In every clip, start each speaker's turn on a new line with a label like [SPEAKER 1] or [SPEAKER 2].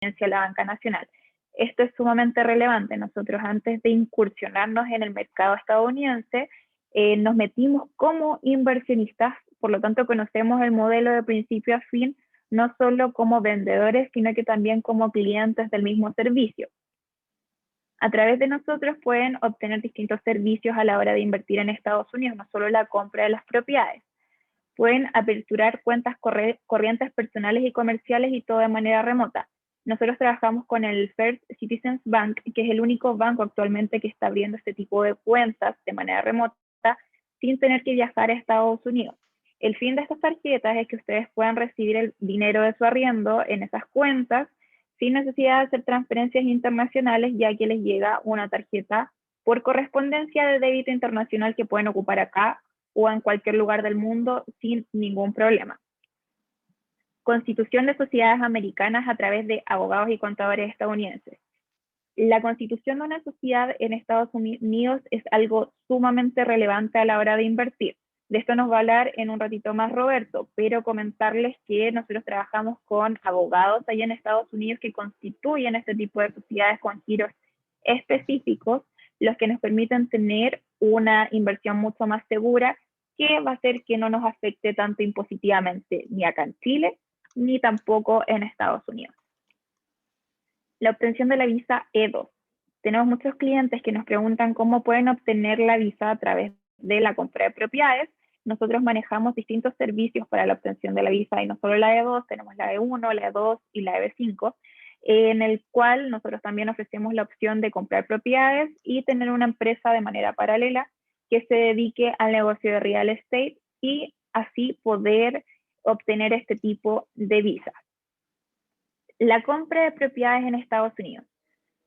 [SPEAKER 1] a la banca nacional. Esto es sumamente relevante. Nosotros, antes de incursionarnos en el mercado estadounidense, nos metimos como inversionistas, por lo tanto conocemos el modelo de principio a fin, no solo como vendedores, sino que también como clientes del mismo servicio. A través de nosotros pueden obtener distintos servicios a la hora de invertir en Estados Unidos, no solo la compra de las propiedades. Pueden aperturar cuentas corrientes personales y comerciales y todo de manera remota. Nosotros trabajamos con el First Citizens Bank, que es el único banco actualmente que está abriendo este tipo de cuentas de manera remota sin tener que viajar a Estados Unidos. El fin de estas tarjetas es que ustedes puedan recibir el dinero de su arriendo en esas cuentas sin necesidad de hacer transferencias internacionales, ya que les llega una tarjeta por correspondencia de débito internacional que pueden ocupar acá o en cualquier lugar del mundo sin ningún problema. Constitución de sociedades americanas a través de abogados y contadores estadounidenses. La constitución de una sociedad en Estados Unidos es algo sumamente relevante a la hora de invertir. De esto nos va a hablar en un ratito más Roberto, pero comentarles que nosotros trabajamos con abogados allá en Estados Unidos que constituyen este tipo de sociedades con giros específicos, los que nos permiten tener una inversión mucho más segura, que va a hacer que no nos afecte tanto impositivamente ni acá en Chile, ni tampoco en Estados Unidos. La obtención de la visa E2. Tenemos muchos clientes que nos preguntan cómo pueden obtener la visa a través de la compra de propiedades. Nosotros manejamos distintos servicios para la obtención de la visa, y no solo la E2, tenemos la E1, la E2 y la EB5, en el cual nosotros también ofrecemos la opción de comprar propiedades y tener una empresa de manera paralela que se dedique al negocio de real estate y así poder obtener este tipo de visas. La compra de propiedades en Estados Unidos.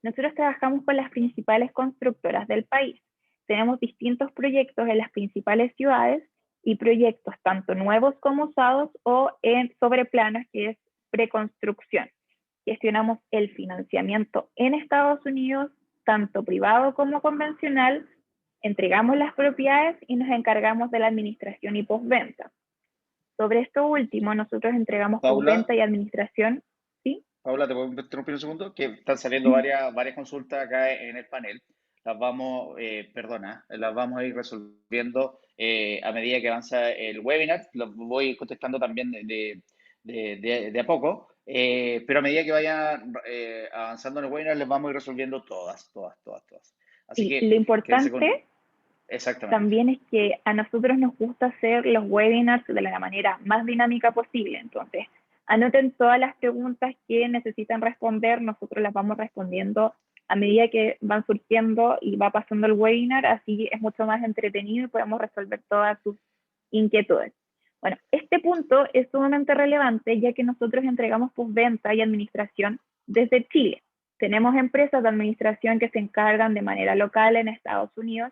[SPEAKER 1] Nosotros trabajamos con las principales constructoras del país. Tenemos distintos proyectos en las principales ciudades y proyectos tanto nuevos como usados o sobre planos, que es preconstrucción. Gestionamos el financiamiento en Estados Unidos, tanto privado como convencional, entregamos las propiedades y nos encargamos de la administración y postventa. Sobre esto último, nosotros entregamos
[SPEAKER 2] Paula,
[SPEAKER 1] postventa y administración, ¿sí?
[SPEAKER 2] Paula, te puedo interrumpir un segundo, que están saliendo varias consultas acá en el panel. Las vamos a ir resolviendo a medida que avanza el webinar. Los voy contestando también de a poco, pero a medida que vayan avanzando en el webinar, les vamos a ir resolviendo todas. Así
[SPEAKER 1] Sí,
[SPEAKER 2] que
[SPEAKER 1] lo
[SPEAKER 2] quédense con...
[SPEAKER 1] importante
[SPEAKER 2] Exactamente.
[SPEAKER 1] también es que a nosotros nos gusta hacer los webinars de la manera más dinámica posible. Entonces, anoten todas las preguntas que necesitan responder, nosotros las vamos respondiendo a medida que van surgiendo y va pasando el webinar, así es mucho más entretenido y podemos resolver todas sus inquietudes. Bueno, este punto es sumamente relevante, ya que nosotros entregamos postventa y administración desde Chile. Tenemos empresas de administración que se encargan de manera local en Estados Unidos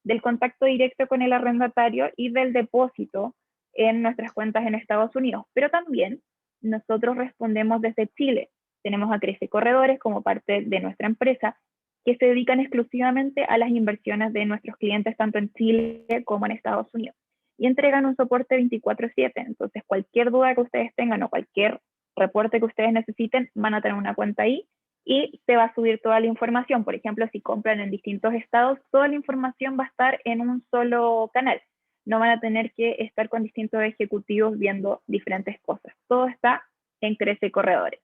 [SPEAKER 1] del contacto directo con el arrendatario y del depósito en nuestras cuentas en Estados Unidos. Pero también nosotros respondemos desde Chile. Tenemos a Crece Corredores como parte de nuestra empresa, que se dedican exclusivamente a las inversiones de nuestros clientes tanto en Chile como en Estados Unidos. Y entregan un soporte 24/7. Entonces, cualquier duda que ustedes tengan o cualquier reporte que ustedes necesiten, van a tener una cuenta ahí y se va a subir toda la información. Por ejemplo, si compran en distintos estados, toda la información va a estar en un solo canal. No van a tener que estar con distintos ejecutivos viendo diferentes cosas. Todo está en Crece Corredores.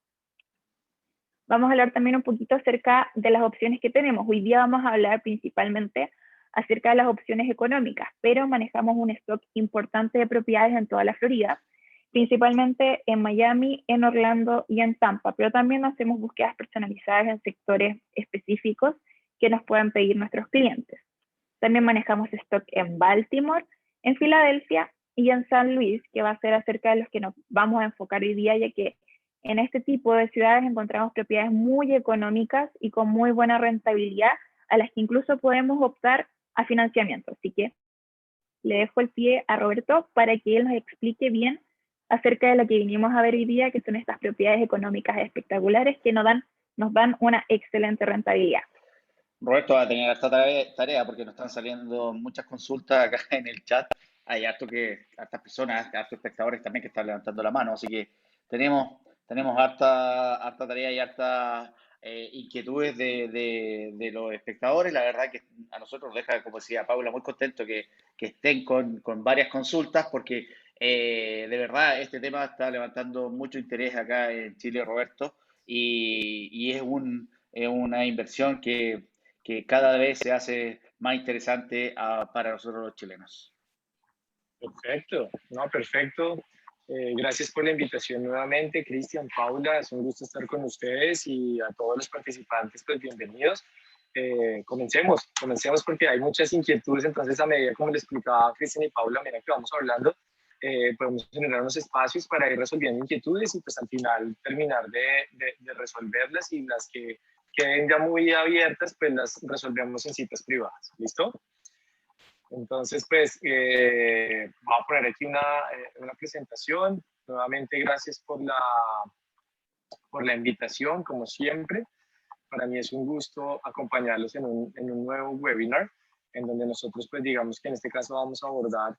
[SPEAKER 1] Vamos a hablar también un poquito acerca de las opciones que tenemos. Hoy día vamos a hablar principalmente acerca de las opciones económicas, pero manejamos un stock importante de propiedades en toda la Florida, principalmente en Miami, en Orlando y en Tampa, pero también hacemos búsquedas personalizadas en sectores específicos que nos puedan pedir nuestros clientes. También manejamos stock en Baltimore, en Filadelfia y en San Luis, que va a ser acerca de los que nos vamos a enfocar hoy día, ya que en este tipo de ciudades encontramos propiedades muy económicas y con muy buena rentabilidad, a las que incluso podemos optar a financiamiento. Así que le dejo el pie a Roberto para que él nos explique bien acerca de lo que vinimos a ver hoy día, que son estas propiedades económicas espectaculares que nos dan una excelente rentabilidad.
[SPEAKER 2] Roberto va a tener esta tarea porque nos están saliendo muchas consultas acá en el chat. Hay hartas personas, hartos espectadores también que están levantando la mano, así que tenemos tenemos harta tarea y harta inquietudes de los espectadores. La verdad que a nosotros nos deja, como decía Paula, muy contento que estén con varias consultas porque de verdad este tema está levantando mucho interés acá en Chile, Roberto, y es una inversión que cada vez se hace más interesante para nosotros los chilenos.
[SPEAKER 3] Perfecto, no, perfecto. Gracias por la invitación nuevamente, Cristian, Paula, es un gusto estar con ustedes y a todos los participantes, pues bienvenidos. Comencemos porque hay muchas inquietudes, entonces a medida como les explicaba Cristian y Paula, a medida que vamos hablando, podemos generar unos espacios para ir resolviendo inquietudes y pues al final terminar de resolverlas y las que queden ya muy abiertas, pues las resolvemos en citas privadas. ¿Listo? Entonces, pues, voy a poner aquí una presentación. Nuevamente, gracias por la invitación, como siempre. Para mí es un gusto acompañarlos en un nuevo webinar, en donde nosotros, pues, digamos que en este caso vamos a abordar,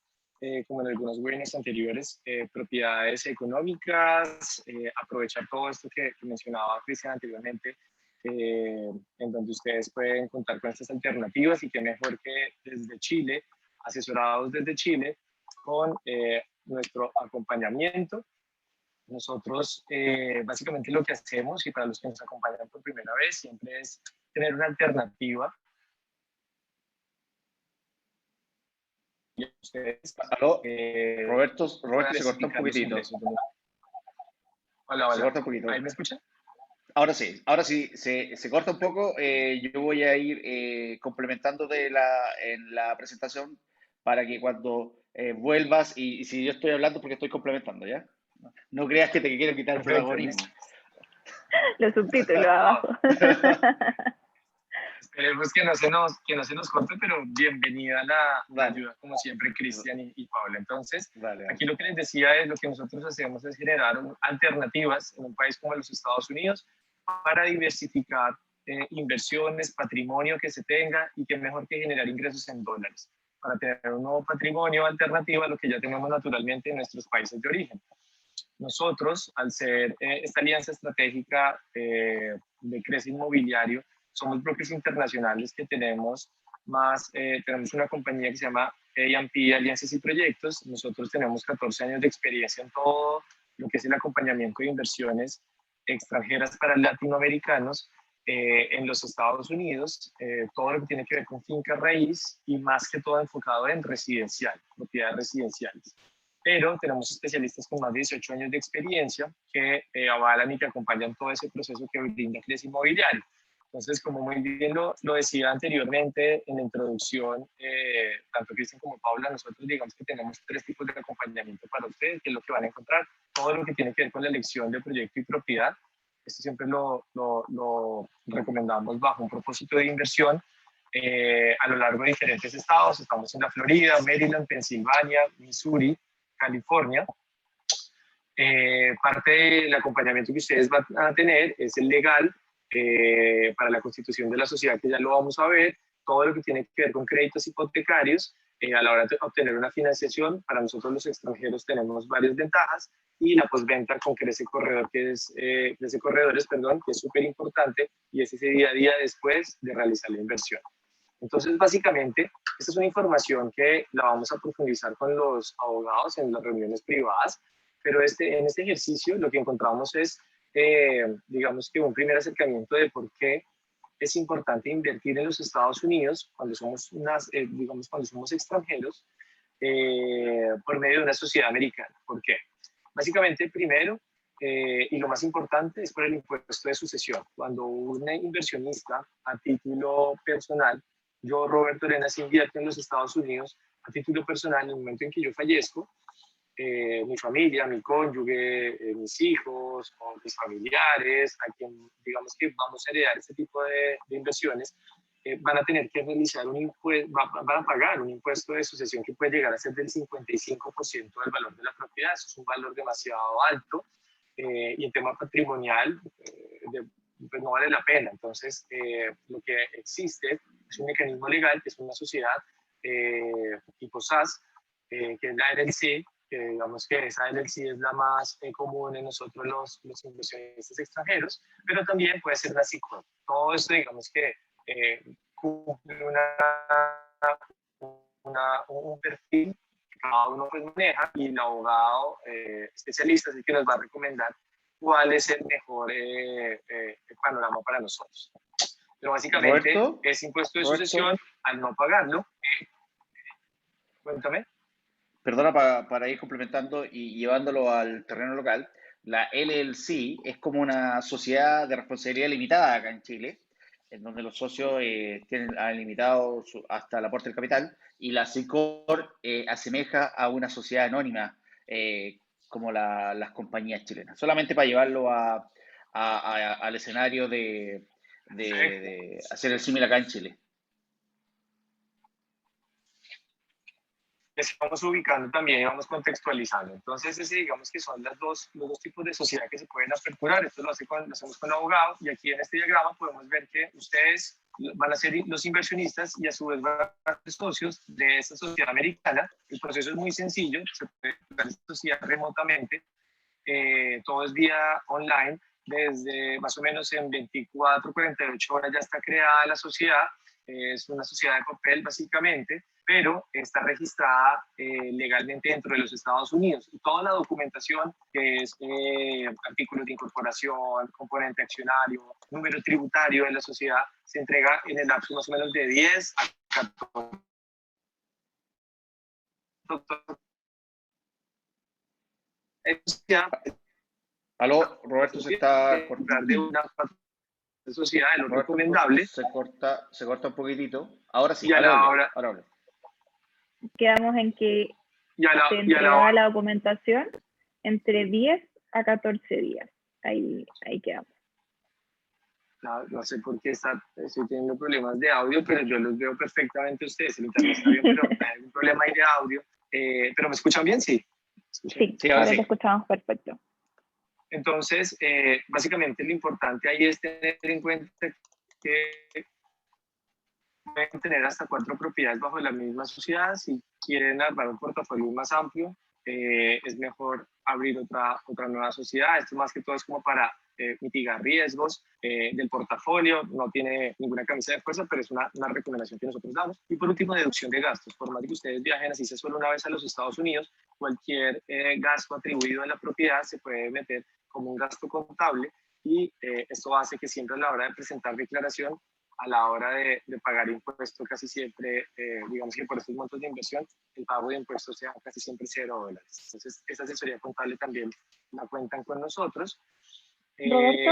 [SPEAKER 3] como en algunos webinars anteriores, propiedades económicas, aprovechar todo esto que mencionaba Cristian anteriormente, en donde ustedes pueden contar con estas alternativas y qué mejor que desde Chile, asesorados desde Chile, con nuestro acompañamiento. Nosotros básicamente lo que hacemos, y para los que nos acompañan por primera vez, siempre es tener una alternativa. Y ustedes,
[SPEAKER 2] Aló, Roberto, Roberto se cortó un
[SPEAKER 3] diversificar los
[SPEAKER 2] poquitito.
[SPEAKER 3] ingresos. Hola,
[SPEAKER 2] Se
[SPEAKER 3] hola.
[SPEAKER 2] corta un poquito.
[SPEAKER 3] ¿Ahí me escuchan?
[SPEAKER 2] Ahora sí, se corta un poco. Yo voy a ir complementando en la presentación para que cuando vuelvas, y si yo estoy hablando porque estoy complementando, ¿ya? No creas que te quiero quitar el
[SPEAKER 3] Perfecto,
[SPEAKER 2] protagonismo.
[SPEAKER 3] listo.
[SPEAKER 1] Los subtítulos abajo.
[SPEAKER 3] Esperemos que no se nos corte, pero bienvenida la
[SPEAKER 2] Vale,
[SPEAKER 3] ayuda, como siempre, Cristian y Paula. Entonces,
[SPEAKER 2] vale, vale.
[SPEAKER 3] aquí lo que les decía es lo que nosotros hacemos es generar alternativas en un país como los Estados Unidos para diversificar inversiones, patrimonio que se tenga y que mejor que generar ingresos en dólares, para tener un nuevo patrimonio alternativo a lo que ya tenemos naturalmente en nuestros países de origen. Nosotros, al ser esta alianza estratégica de Crece Inmobiliario, somos brokers internacionales que tenemos tenemos una compañía que se llama A&P Alianzas y Proyectos. Nosotros tenemos 14 años de experiencia en todo lo que es el acompañamiento de inversiones extranjeras para latinoamericanos en los Estados Unidos, todo lo que tiene que ver con finca raíz y más que todo enfocado en residencial, propiedades residenciales. Pero tenemos especialistas con más de 18 años de experiencia que avalan y que acompañan todo ese proceso que brinda Crece Inmobiliario. Entonces, como muy bien lo decía anteriormente en la introducción, tanto Cristian como Paula, nosotros digamos que tenemos 3 tipos de acompañamiento para ustedes, que es lo que van a encontrar, todo lo que tiene que ver con la elección de proyecto y propiedad. Esto siempre lo recomendamos bajo un propósito de inversión a lo largo de diferentes estados. Estamos en la Florida, Maryland, Pensilvania, Missouri, California. Parte del acompañamiento que ustedes van a tener es el legal para la constitución de la sociedad, que ya lo vamos a ver, todo lo que tiene que ver con créditos hipotecarios. A la hora de obtener una financiación, para nosotros los extranjeros tenemos varias ventajas, y la postventa con Crece Corredor, Crece Corredores, perdón, que es súper importante, y es ese día a día después de realizar la inversión. Entonces, básicamente, esta es una información que la vamos a profundizar con los abogados en las reuniones privadas, pero en este ejercicio lo que encontramos es, digamos que un primer acercamiento de por qué es importante invertir en los Estados Unidos cuando somos, digamos, cuando somos extranjeros, por medio de una sociedad americana. ¿Por qué? Básicamente, primero, y lo más importante, es por el impuesto de sucesión. Cuando un inversionista a título personal, yo, Roberto Arenas, invierto en los Estados Unidos a título personal, en el momento en que yo fallezco, mi familia, mi cónyuge, mis hijos o mis familiares, a quien digamos que vamos a heredar este tipo de inversiones, van a tener que realizar un impuesto, van a pagar un impuesto de sucesión que puede llegar a ser del 55% del valor de la propiedad. Eso es un valor demasiado alto, y en tema patrimonial pues no vale la pena. Entonces, lo que existe es un mecanismo legal, que es una sociedad tipo SAS, que es la LLC, que digamos que esa LLC es la más común en nosotros los inversionistas extranjeros, pero también puede ser una C-Corp. Todo esto, digamos que cumple un perfil que cada uno pues maneja, y el abogado especialista es el que nos va a recomendar cuál es el mejor panorama para nosotros. Pero básicamente
[SPEAKER 2] Roberto,
[SPEAKER 3] es impuesto de
[SPEAKER 2] Roberto,
[SPEAKER 3] sucesión al no pagarlo. Cuéntame.
[SPEAKER 2] perdona para ir complementando y llevándolo al terreno local, la LLC es como una sociedad de responsabilidad limitada acá en Chile, en donde los socios han limitado hasta el aporte del capital, y la SICOR asemeja a una sociedad anónima como las compañías chilenas. Solamente para llevarlo al escenario de hacer el símil acá en Chile.
[SPEAKER 3] Vamos ubicando también y vamos contextualizando. Entonces, digamos que son los dos tipos de sociedad que se pueden aperturar. Esto lo hacemos con el abogado, y aquí en este diagrama podemos ver que ustedes van a ser los inversionistas y a su vez van a ser socios de esta sociedad americana. El proceso es muy sencillo, se puede crear esta sociedad remotamente, todo es vía online, desde más o menos en 24, 48 horas ya está creada la sociedad. Es una sociedad de papel básicamente, pero está registrada legalmente dentro de los Estados Unidos. Y toda la documentación, que es artículos de incorporación, componente accionario, número tributario de la sociedad, se entrega en el lapso más o menos de 10 a 14.
[SPEAKER 2] Aló, Roberto se está cortando.
[SPEAKER 3] De una sociedad de lo
[SPEAKER 2] Roberto,
[SPEAKER 3] recomendable.
[SPEAKER 2] se corta un poquitito. Ahora sí,
[SPEAKER 3] Y a la hora,
[SPEAKER 1] Quedamos en que se
[SPEAKER 3] y
[SPEAKER 1] entrega la documentación entre 10 a 14 días. Ahí quedamos.
[SPEAKER 3] No sé por qué estoy teniendo problemas de audio, pero yo los veo perfectamente a ustedes. El internet está bien, pero hay un problema ahí de audio. ¿Pero me escuchan bien? Sí.
[SPEAKER 1] Sí, ahora te escuchamos perfecto.
[SPEAKER 3] Entonces, básicamente lo importante ahí es tener en cuenta que pueden tener hasta 4 propiedades bajo la misma sociedad. Si quieren armar un portafolio más amplio, es mejor abrir otra nueva sociedad. Esto más que todo es como para mitigar riesgos del portafolio. No tiene ninguna camisa de fuerza, pero es una recomendación que nosotros damos. Y por último, deducción de gastos. Por más que ustedes viajen así sea solo una vez a los Estados Unidos, cualquier gasto atribuido a la propiedad se puede meter como un gasto contable, y esto hace que siempre a la hora de presentar declaración, a la hora de pagar impuestos, casi siempre, digamos que por estos montos de inversión, el pago de impuestos sea casi siempre $0. Entonces, esa asesoría contable también la cuentan con nosotros.
[SPEAKER 1] Roberto,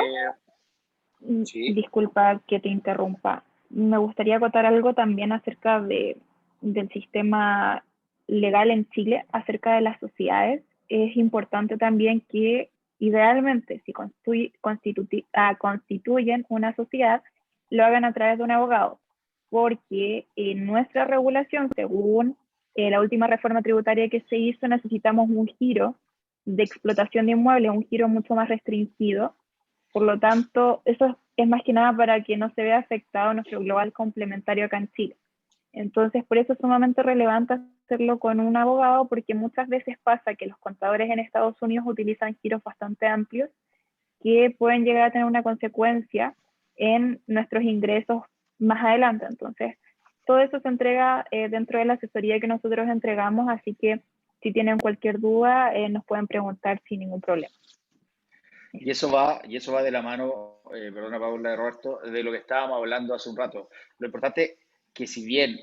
[SPEAKER 3] ¿sí?
[SPEAKER 1] Disculpa que te interrumpa. Me gustaría acotar algo también acerca del sistema legal en Chile, acerca de las sociedades. Es importante también que, idealmente, si constituyen una sociedad, lo hagan a través de un abogado, porque en nuestra regulación, según la última reforma tributaria que se hizo, necesitamos un giro de explotación de inmuebles, un giro mucho más restringido. Por lo tanto, eso es más que nada para que no se vea afectado nuestro global complementario acá en Chile. Entonces, por eso es sumamente relevante hacerlo con un abogado, porque muchas veces pasa que los contadores en Estados Unidos utilizan giros bastante amplios que pueden llegar a tener una consecuencia en nuestros ingresos más adelante. Entonces, todo eso se entrega dentro de la asesoría que nosotros entregamos, así que si tienen cualquier duda, nos pueden preguntar sin ningún problema.
[SPEAKER 2] Y eso va de la mano, perdona Paula, Roberto, de lo que estábamos hablando hace un rato. Lo importante que, si bien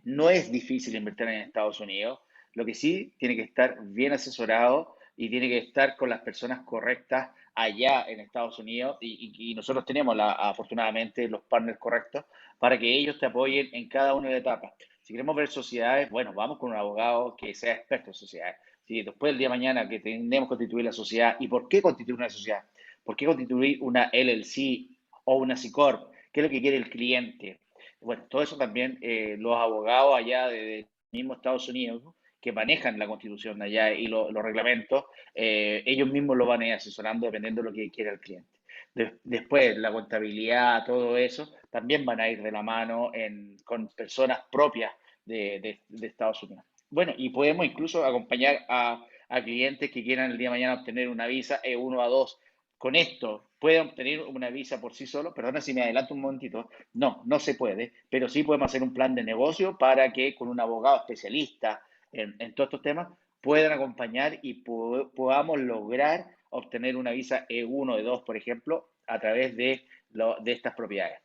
[SPEAKER 2] no es difícil invertir en Estados Unidos, lo que sí tiene que estar bien asesorado y tiene que estar con las personas correctas allá en Estados Unidos, y nosotros tenemos afortunadamente los partners correctos para que ellos te apoyen en cada una de las etapas. Si queremos ver sociedades, bueno, vamos con un abogado que sea experto en sociedades. Si después del día de mañana que tenemos que constituir la sociedad, ¿y por qué constituir una sociedad? ¿Por qué constituir una LLC o una C Corp? ¿Qué es lo que quiere el cliente? Bueno, todo eso también los abogados allá de mismo Estados Unidos, ¿no?, que manejan la constitución de allá y los reglamentos, ellos mismos lo van a ir asesorando dependiendo de lo que quiera el cliente. Después, la contabilidad, todo eso, también van a ir de la mano con personas propias de Estados Unidos. Bueno, y podemos incluso acompañar a clientes que quieran el día de mañana obtener una visa E1 a 2. Con esto, ¿puede obtener una visa por sí solo? Perdona si me adelanto un momentito. No, no se puede, pero sí podemos hacer un plan de negocio para que con un abogado especialista en todos estos temas puedan acompañar y podamos lograr obtener una visa E1 E2, por ejemplo, a través de estas propiedades.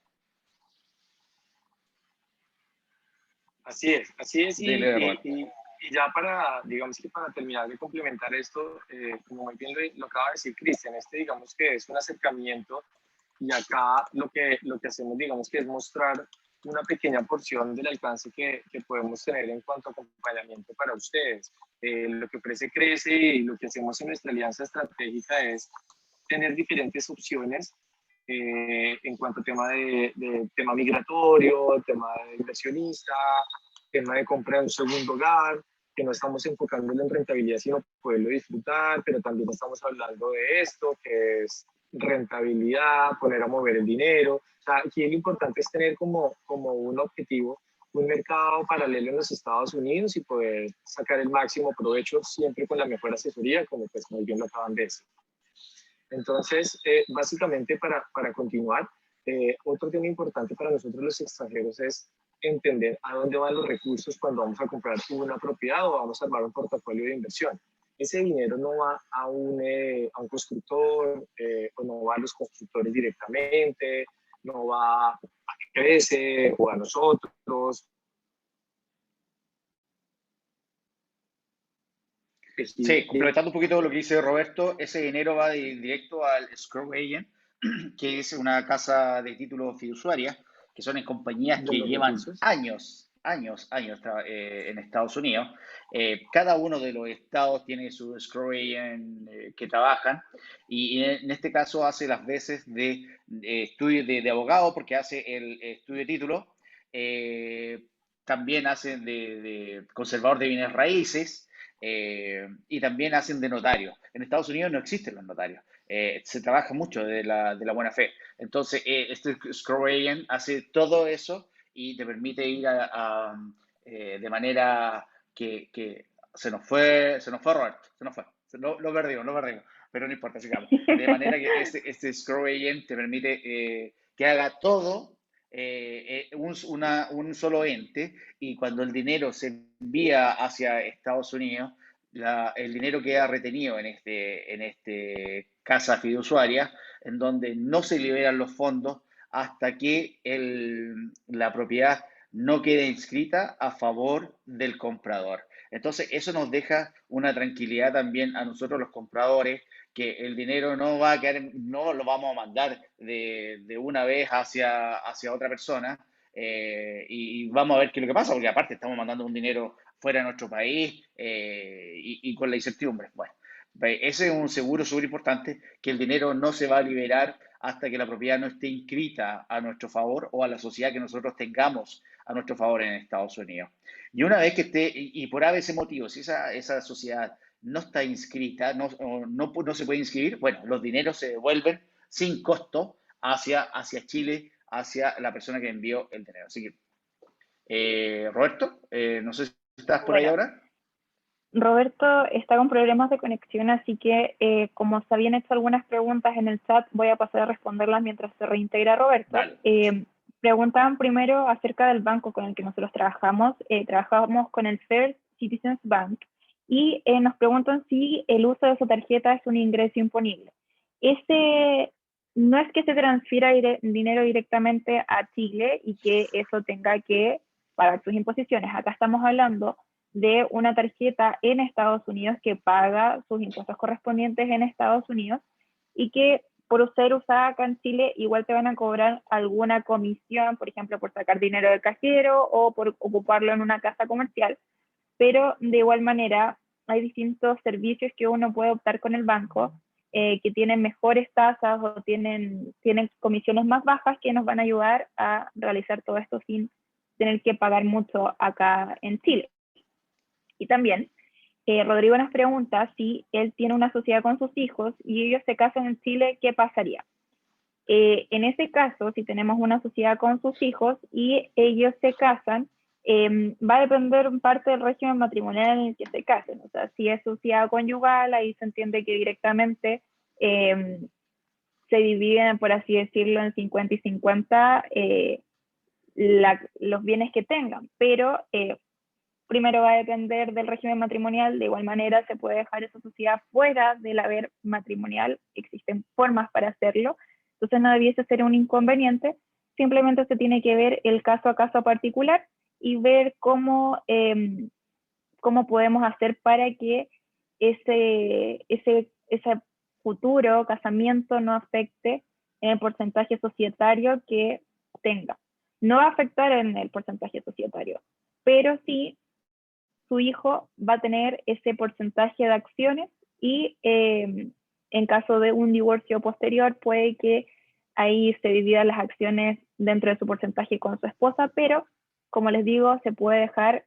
[SPEAKER 3] Así es,
[SPEAKER 2] Dile, Roberto.
[SPEAKER 3] y ya para, digamos que para terminar de complementar esto, como muy bien lo acaba de decir Cristian, digamos que es un acercamiento y acá lo que hacemos, digamos que es mostrar una pequeña porción del alcance que podemos tener en cuanto a acompañamiento para ustedes. Lo que ofrece Crece y lo que hacemos en nuestra alianza estratégica es tener diferentes opciones en cuanto a tema migratorio, tema de inversionista, tema de compra de un segundo hogar, que no estamos enfocándolo en rentabilidad, sino poderlo disfrutar, pero también estamos hablando de esto, que es rentabilidad, poner a mover el dinero. O sea, aquí lo importante es tener como un objetivo, un mercado paralelo en los Estados Unidos y poder sacar el máximo provecho siempre con la mejor asesoría, como pues muy bien lo acaban de decir. Entonces, básicamente para continuar, otro tema importante para nosotros los extranjeros es entender a dónde van los recursos cuando vamos a comprar una propiedad o vamos a armar un portafolio de inversión. Ese dinero no va a un constructor o no va a los constructores directamente, no va a Crece o a nosotros.
[SPEAKER 2] Sí, complementando un poquito lo que dice Roberto, ese dinero va directo al escrow agent, que es una casa de títulos fiduciaria, que son en compañías
[SPEAKER 3] De
[SPEAKER 2] que
[SPEAKER 3] los
[SPEAKER 2] llevan
[SPEAKER 3] recursos.
[SPEAKER 2] años en Estados Unidos. Cada uno de los estados tiene su escrow agent que trabajan, y en este caso hace las veces de estudio de abogado, porque hace el estudio de título. También hace de conservador de bienes raíces. Y también hacen de notario. En Estados Unidos no existen los notarios. Se trabaja mucho de la buena fe. Entonces, este Scroll Agent hace todo eso y te permite ir de manera que se nos fue Roberto, se nos fue. Lo perdimos, pero no importa, sigamos. De manera que este Scroll Agent te permite que haga todo un solo ente, y cuando el dinero se envía hacia Estados Unidos, el dinero queda retenido en este casa fiduciaria, en donde no se liberan los fondos hasta que la propiedad no quede inscrita a favor del comprador. Entonces, eso nos deja una tranquilidad también a nosotros los compradores, que el dinero no va a quedar, no lo vamos a mandar de una vez hacia otra persona, y vamos a ver qué es lo que pasa, porque aparte estamos mandando un dinero fuera de nuestro país, y con la incertidumbre. Bueno, ese es un seguro súper importante, que el dinero no se va a liberar hasta que la propiedad no esté inscrita a nuestro favor o a la sociedad que nosotros tengamos a nuestro favor en Estados Unidos. Y una vez que esté, y por ABC motivo, si esa sociedad no está inscrita, no se puede inscribir, bueno, los dineros se devuelven sin costo hacia Chile, hacia la persona que envió el dinero. Así que, Roberto, no sé si estás por ahí
[SPEAKER 1] Bueno,
[SPEAKER 2] ahora.
[SPEAKER 1] Roberto está con problemas de conexión, así que como se habían hecho algunas preguntas en el chat, voy a pasar a responderlas mientras se reintegra Roberto.
[SPEAKER 2] Dale.
[SPEAKER 1] Preguntaban primero acerca del banco con el que nosotros trabajamos. Trabajamos con el First Citizens Bank y nos preguntan si el uso de su tarjeta es un ingreso imponible. No es que se transfiera dinero directamente a Chile y que eso tenga que pagar sus imposiciones. Acá estamos hablando de una tarjeta en Estados Unidos que paga sus impuestos correspondientes en Estados Unidos y que por ser usada acá en Chile igual te van a cobrar alguna comisión, por ejemplo, por sacar dinero del cajero o por ocuparlo en una casa comercial, pero de igual manera hay distintos servicios que uno puede optar con el banco que tienen mejores tasas o tienen comisiones más bajas que nos van a ayudar a realizar todo esto sin tener que pagar mucho acá en Chile. Y también, Rodrigo nos pregunta si él tiene una sociedad con sus hijos y ellos se casan en Chile, ¿qué pasaría? En ese caso, si tenemos una sociedad con sus hijos y ellos se casan, va a depender en parte del régimen matrimonial en el que se casen. O sea, si es sociedad conyugal, ahí se entiende que directamente se dividen, por así decirlo, en 50 y 50 los bienes que tengan, pero primero va a depender del régimen matrimonial. De igual manera se puede dejar esa sociedad fuera del haber matrimonial, existen formas para hacerlo, entonces no debiese ser un inconveniente, simplemente se tiene que ver el caso a caso particular y ver cómo podemos hacer para que ese futuro casamiento no afecte en el porcentaje societario que tenga. No va a afectar en el porcentaje societario, pero sí su hijo va a tener ese porcentaje de acciones y en caso de un divorcio posterior puede que ahí se dividan las acciones dentro de su porcentaje con su esposa, pero como les digo, se puede dejar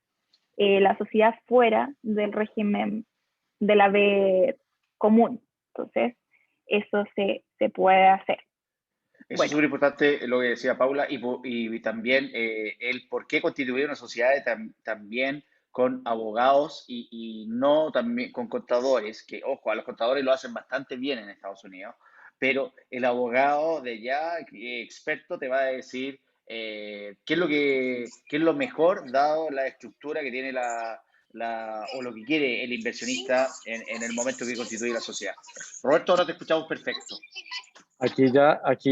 [SPEAKER 1] la sociedad fuera del régimen de la B común. Entonces, eso se puede hacer.
[SPEAKER 2] Eso es súper importante lo que decía Paula y también el por qué constituir una sociedad también con abogados y no también con contadores, que ojo, a los contadores lo hacen bastante bien en Estados Unidos, pero el abogado de ya experto te va a decir qué es lo mejor dado la estructura que tiene o lo que quiere el inversionista en el momento que constituye la sociedad. Roberto, ahora te escuchamos perfecto.
[SPEAKER 4] Aquí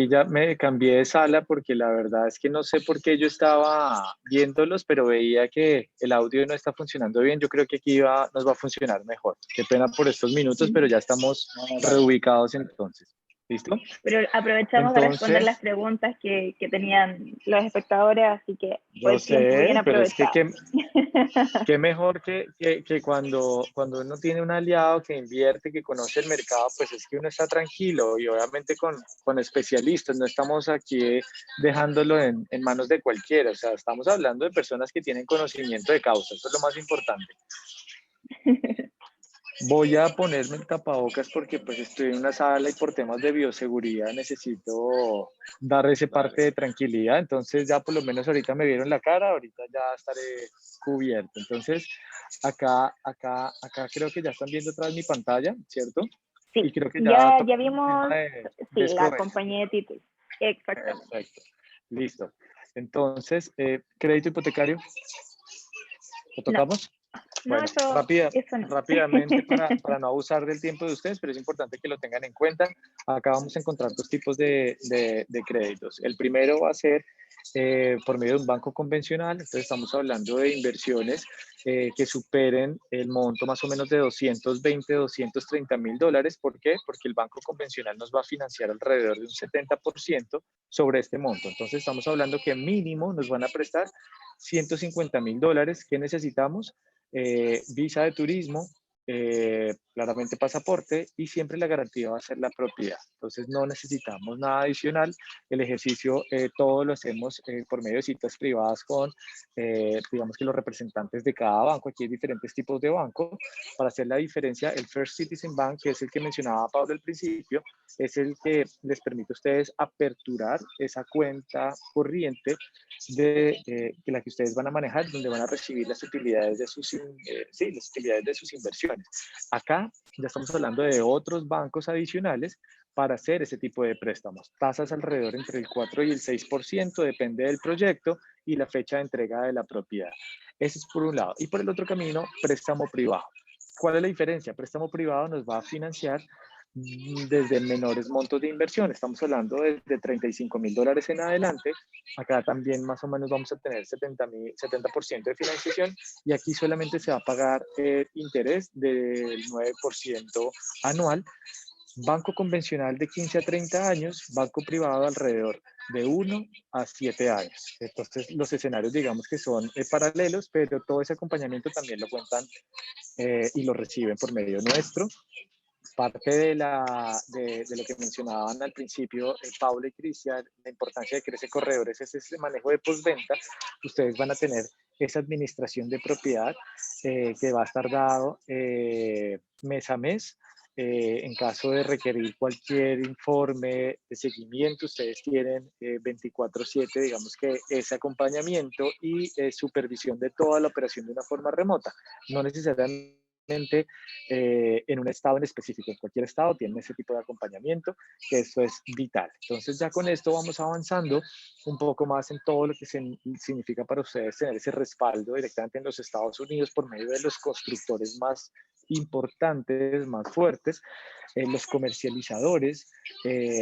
[SPEAKER 4] ya me cambié de sala porque la verdad es que no sé por qué yo estaba viéndolos, pero veía que el audio no está funcionando bien. Yo creo que aquí nos va a funcionar mejor. Qué pena por estos minutos, pero ya estamos reubicados entonces. ¿Listo?
[SPEAKER 1] Pero aprovechamos de responder las preguntas que tenían los espectadores, así que fue el tiempo bien aprovechado.
[SPEAKER 4] Pero es que qué mejor que cuando uno tiene un aliado que invierte, que conoce el mercado, pues es que uno está tranquilo y obviamente con especialistas, no estamos aquí dejándolo en manos de cualquiera, o sea, estamos hablando de personas que tienen conocimiento de causa, eso es lo más importante. Voy a ponerme el tapabocas porque pues estoy en una sala y por temas de bioseguridad necesito dar ese parte de tranquilidad. Entonces ya por lo menos ahorita me vieron la cara, ahorita ya estaré cubierto. Entonces acá creo que ya están viendo atrás mi pantalla, ¿cierto?
[SPEAKER 1] Sí,
[SPEAKER 4] y creo que
[SPEAKER 1] ya vimos
[SPEAKER 4] de
[SPEAKER 1] la compañía de títulos. Exactamente.
[SPEAKER 4] Perfecto. Listo. Entonces, crédito hipotecario. ¿Lo tocamos?
[SPEAKER 1] No,
[SPEAKER 4] Bueno,
[SPEAKER 1] eso no.
[SPEAKER 4] rápidamente para no abusar del tiempo de ustedes, pero es importante que lo tengan en cuenta. Acá vamos a encontrar dos tipos de créditos. El primero va a ser por medio de un banco convencional, entonces estamos hablando de inversiones que superen el monto más o menos de 220, 230 mil dólares. ¿Por qué? Porque el banco convencional nos va a financiar alrededor de un 70% sobre este monto. Entonces estamos hablando que mínimo nos van a prestar 150 mil dólares. ¿Qué necesitamos? Visa de turismo, claramente pasaporte y siempre la garantía va a ser la propiedad. Entonces no necesitamos nada adicional. El ejercicio todo lo hacemos por medio de citas privadas con, digamos que los representantes de cada banco. Aquí hay diferentes tipos de banco. Para hacer la diferencia, el First Citizen Bank, que es el que mencionaba Pablo al principio, es el que les permite a ustedes aperturar esa cuenta corriente de la que ustedes van a manejar, donde van a recibir las utilidades de sus inversiones. Acá ya estamos hablando de otros bancos adicionales para hacer ese tipo de préstamos. Tasas alrededor entre el 4 y el 6%, depende del proyecto y la fecha de entrega de la propiedad. Ese es por un lado. Y por el otro camino, préstamo privado. ¿Cuál es la diferencia? Préstamo privado nos va a financiar desde menores montos de inversión. Estamos hablando de 35 mil dólares en adelante. Acá también más o menos vamos a tener 70% de financiación y aquí solamente se va a pagar interés del 9% anual. Banco convencional de 15 a 30 años, banco privado alrededor de 1 a 7 años. Entonces los escenarios digamos que son paralelos, pero todo ese acompañamiento también lo cuentan y lo reciben por medio nuestro. Parte de lo que mencionaban al principio Paula y Cristian, la importancia de Crece Corredores es ese manejo de postventa. Ustedes van a tener esa administración de propiedad que va a estar dado mes a mes. En caso de requerir cualquier informe de seguimiento, ustedes tienen 24/7, digamos que ese acompañamiento y supervisión de toda la operación de una forma remota. No necesariamente en un estado en específico, en cualquier estado tienen ese tipo de acompañamiento, que esto es vital. Entonces ya con esto vamos avanzando un poco más en todo lo que significa para ustedes tener ese respaldo directamente en los Estados Unidos por medio de los constructores más importantes, más fuertes, los comercializadores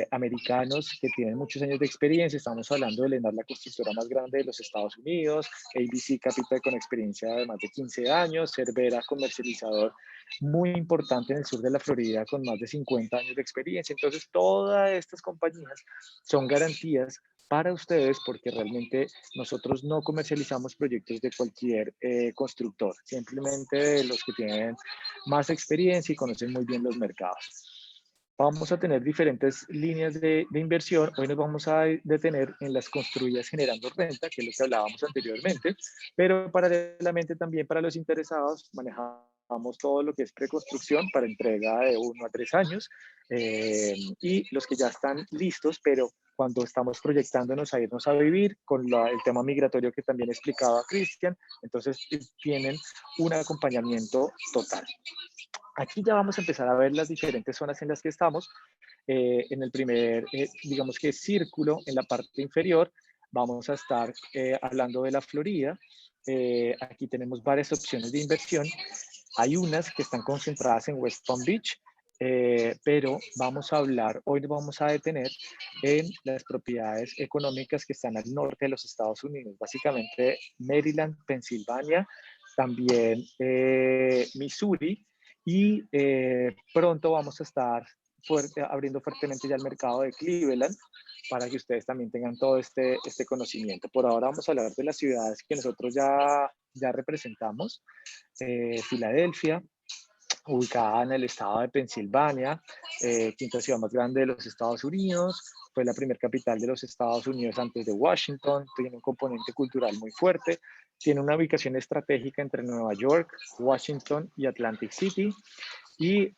[SPEAKER 4] americanos que tienen muchos años de experiencia. Estamos hablando de Lennar, la constructora más grande de los Estados Unidos, ABC Capital con experiencia de más de 15 años, Cervera, comercializador muy importante en el sur de la Florida con más de 50 años de experiencia. Entonces, todas estas compañías son garantías para ustedes porque realmente nosotros no comercializamos proyectos de cualquier constructor, simplemente de los que tienen más experiencia y conocen muy bien los mercados. Vamos a tener diferentes líneas de inversión. Hoy nos vamos a detener en las construidas generando renta, que es lo que hablábamos anteriormente, pero paralelamente también para los interesados manejamos todo lo que es preconstrucción para entrega de 1 a 3 años y los que ya están listos, pero cuando estamos proyectándonos a irnos a vivir con el tema migratorio que también explicaba Cristian, entonces tienen un acompañamiento total. Aquí ya vamos a empezar a ver las diferentes zonas en las que estamos. En el primer, digamos que círculo, en la parte inferior, vamos a estar hablando de la Florida. Aquí tenemos varias opciones de inversión. Hay unas que están concentradas en West Palm Beach, pero vamos a hablar, hoy nos vamos a detener en las propiedades económicas que están al norte de los Estados Unidos, básicamente Maryland, Pensilvania, también Missouri, y pronto vamos a estar abriendo fuertemente ya el mercado de Cleveland para que ustedes también tengan todo este conocimiento. Por ahora vamos a hablar de las ciudades que nosotros ya representamos. Filadelfia, ubicada en el estado de Pensilvania, quinta ciudad más grande de los Estados Unidos, fue la primera capital de los Estados Unidos antes de Washington, tiene un componente cultural muy fuerte, tiene una ubicación estratégica entre Nueva York, Washington y Atlantic City, y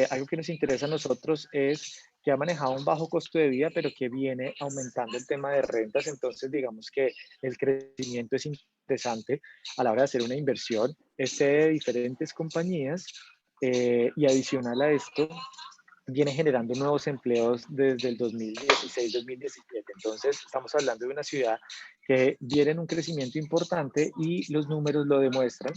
[SPEAKER 4] algo que nos interesa a nosotros es que ha manejado un bajo costo de vida, pero que viene aumentando el tema de rentas, entonces digamos que el crecimiento es interesante a la hora de hacer una inversión, de diferentes compañías, y adicional a esto, viene generando nuevos empleos desde el 2016-2017. Entonces, estamos hablando de una ciudad que viene en un crecimiento importante y los números lo demuestran.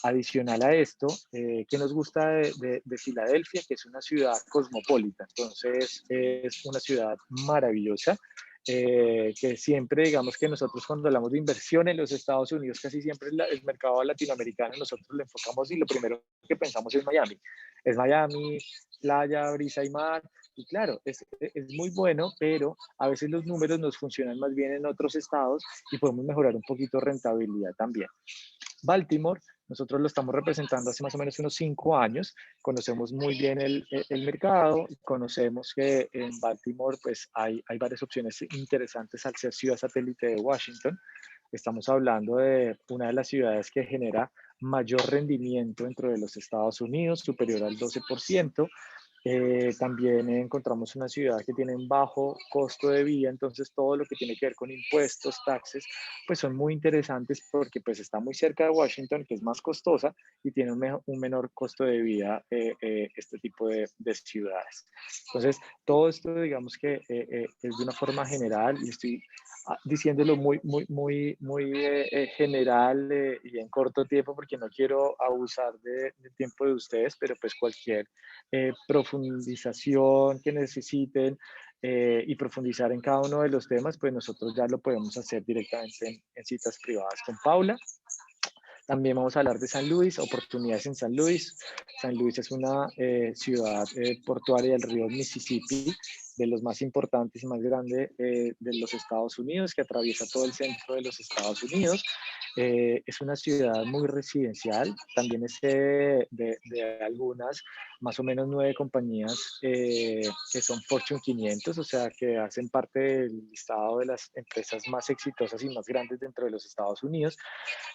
[SPEAKER 4] Adicional a esto, ¿qué nos gusta de Filadelfia? Que es una ciudad cosmopolita. Entonces, es una ciudad maravillosa. Que siempre, digamos que nosotros cuando hablamos de inversión en los Estados Unidos, casi siempre el mercado latinoamericano, nosotros le enfocamos y lo primero que pensamos es Miami. Es Miami, playa, brisa y mar. Y claro, es muy bueno, pero a veces los números nos funcionan más bien en otros estados y podemos mejorar un poquito rentabilidad también. Baltimore, nosotros lo estamos representando hace más o menos unos 5 años, conocemos muy bien el mercado, conocemos que en Baltimore pues hay varias opciones interesantes al ser ciudad satélite de Washington. Estamos hablando de una de las ciudades que genera mayor rendimiento dentro de los Estados Unidos, superior al 12%. También encontramos una ciudad que tiene un bajo costo de vida, entonces todo lo que tiene que ver con impuestos, taxes, pues son muy interesantes porque pues está muy cerca de Washington, que es más costosa y tiene un menor costo de vida este tipo de ciudades. Entonces, todo esto digamos que es de una forma general y estoy diciéndolo muy general y en corto tiempo porque no quiero abusar del tiempo de ustedes, pero pues cualquier profundización que necesiten y profundizar en cada uno de los temas, pues nosotros ya lo podemos hacer directamente en citas privadas con Paula. También vamos a hablar de San Luis, oportunidades en San Luis. San Luis es una ciudad portuaria del río Mississippi, de los más importantes y más grandes de los Estados Unidos, que atraviesa todo el centro de los Estados Unidos. Es una ciudad muy residencial, también es de algunas, más o menos 9 compañías que son Fortune 500, o sea, que hacen parte del listado de las empresas más exitosas y más grandes dentro de los Estados Unidos.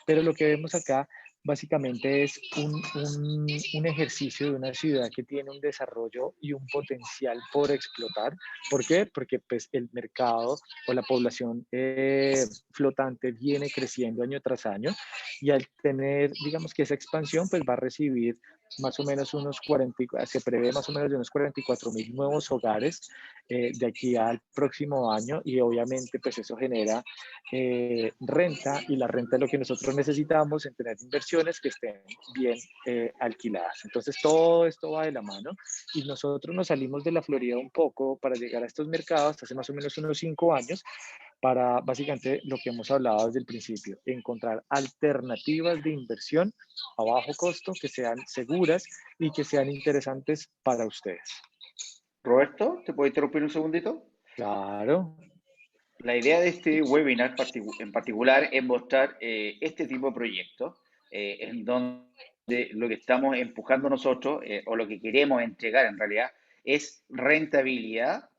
[SPEAKER 4] Pero lo que vemos acá básicamente es un ejercicio de una ciudad que tiene un desarrollo y un potencial por explotar. ¿Por qué? Porque pues, el mercado o la población flotante viene creciendo año tras año y al tener, digamos que esa expansión, pues va a recibir más o menos se prevé más o menos de unos 44.000 nuevos hogares de aquí al próximo año y obviamente pues eso genera renta y la renta es lo que nosotros necesitamos en tener inversiones que estén bien alquiladas. Entonces todo esto va de la mano y nosotros nos salimos de la Florida un poco para llegar a estos mercados hace más o menos unos 5 años para básicamente lo que hemos hablado desde el principio, encontrar alternativas de inversión a bajo costo que sean seguras y que sean interesantes para ustedes.
[SPEAKER 2] Roberto, ¿te puedo interrumpir un segundito?
[SPEAKER 4] Claro.
[SPEAKER 2] La idea de este webinar en particular es mostrar este tipo de proyectos en donde lo que estamos empujando nosotros o lo que queremos entregar en realidad es rentabilidad,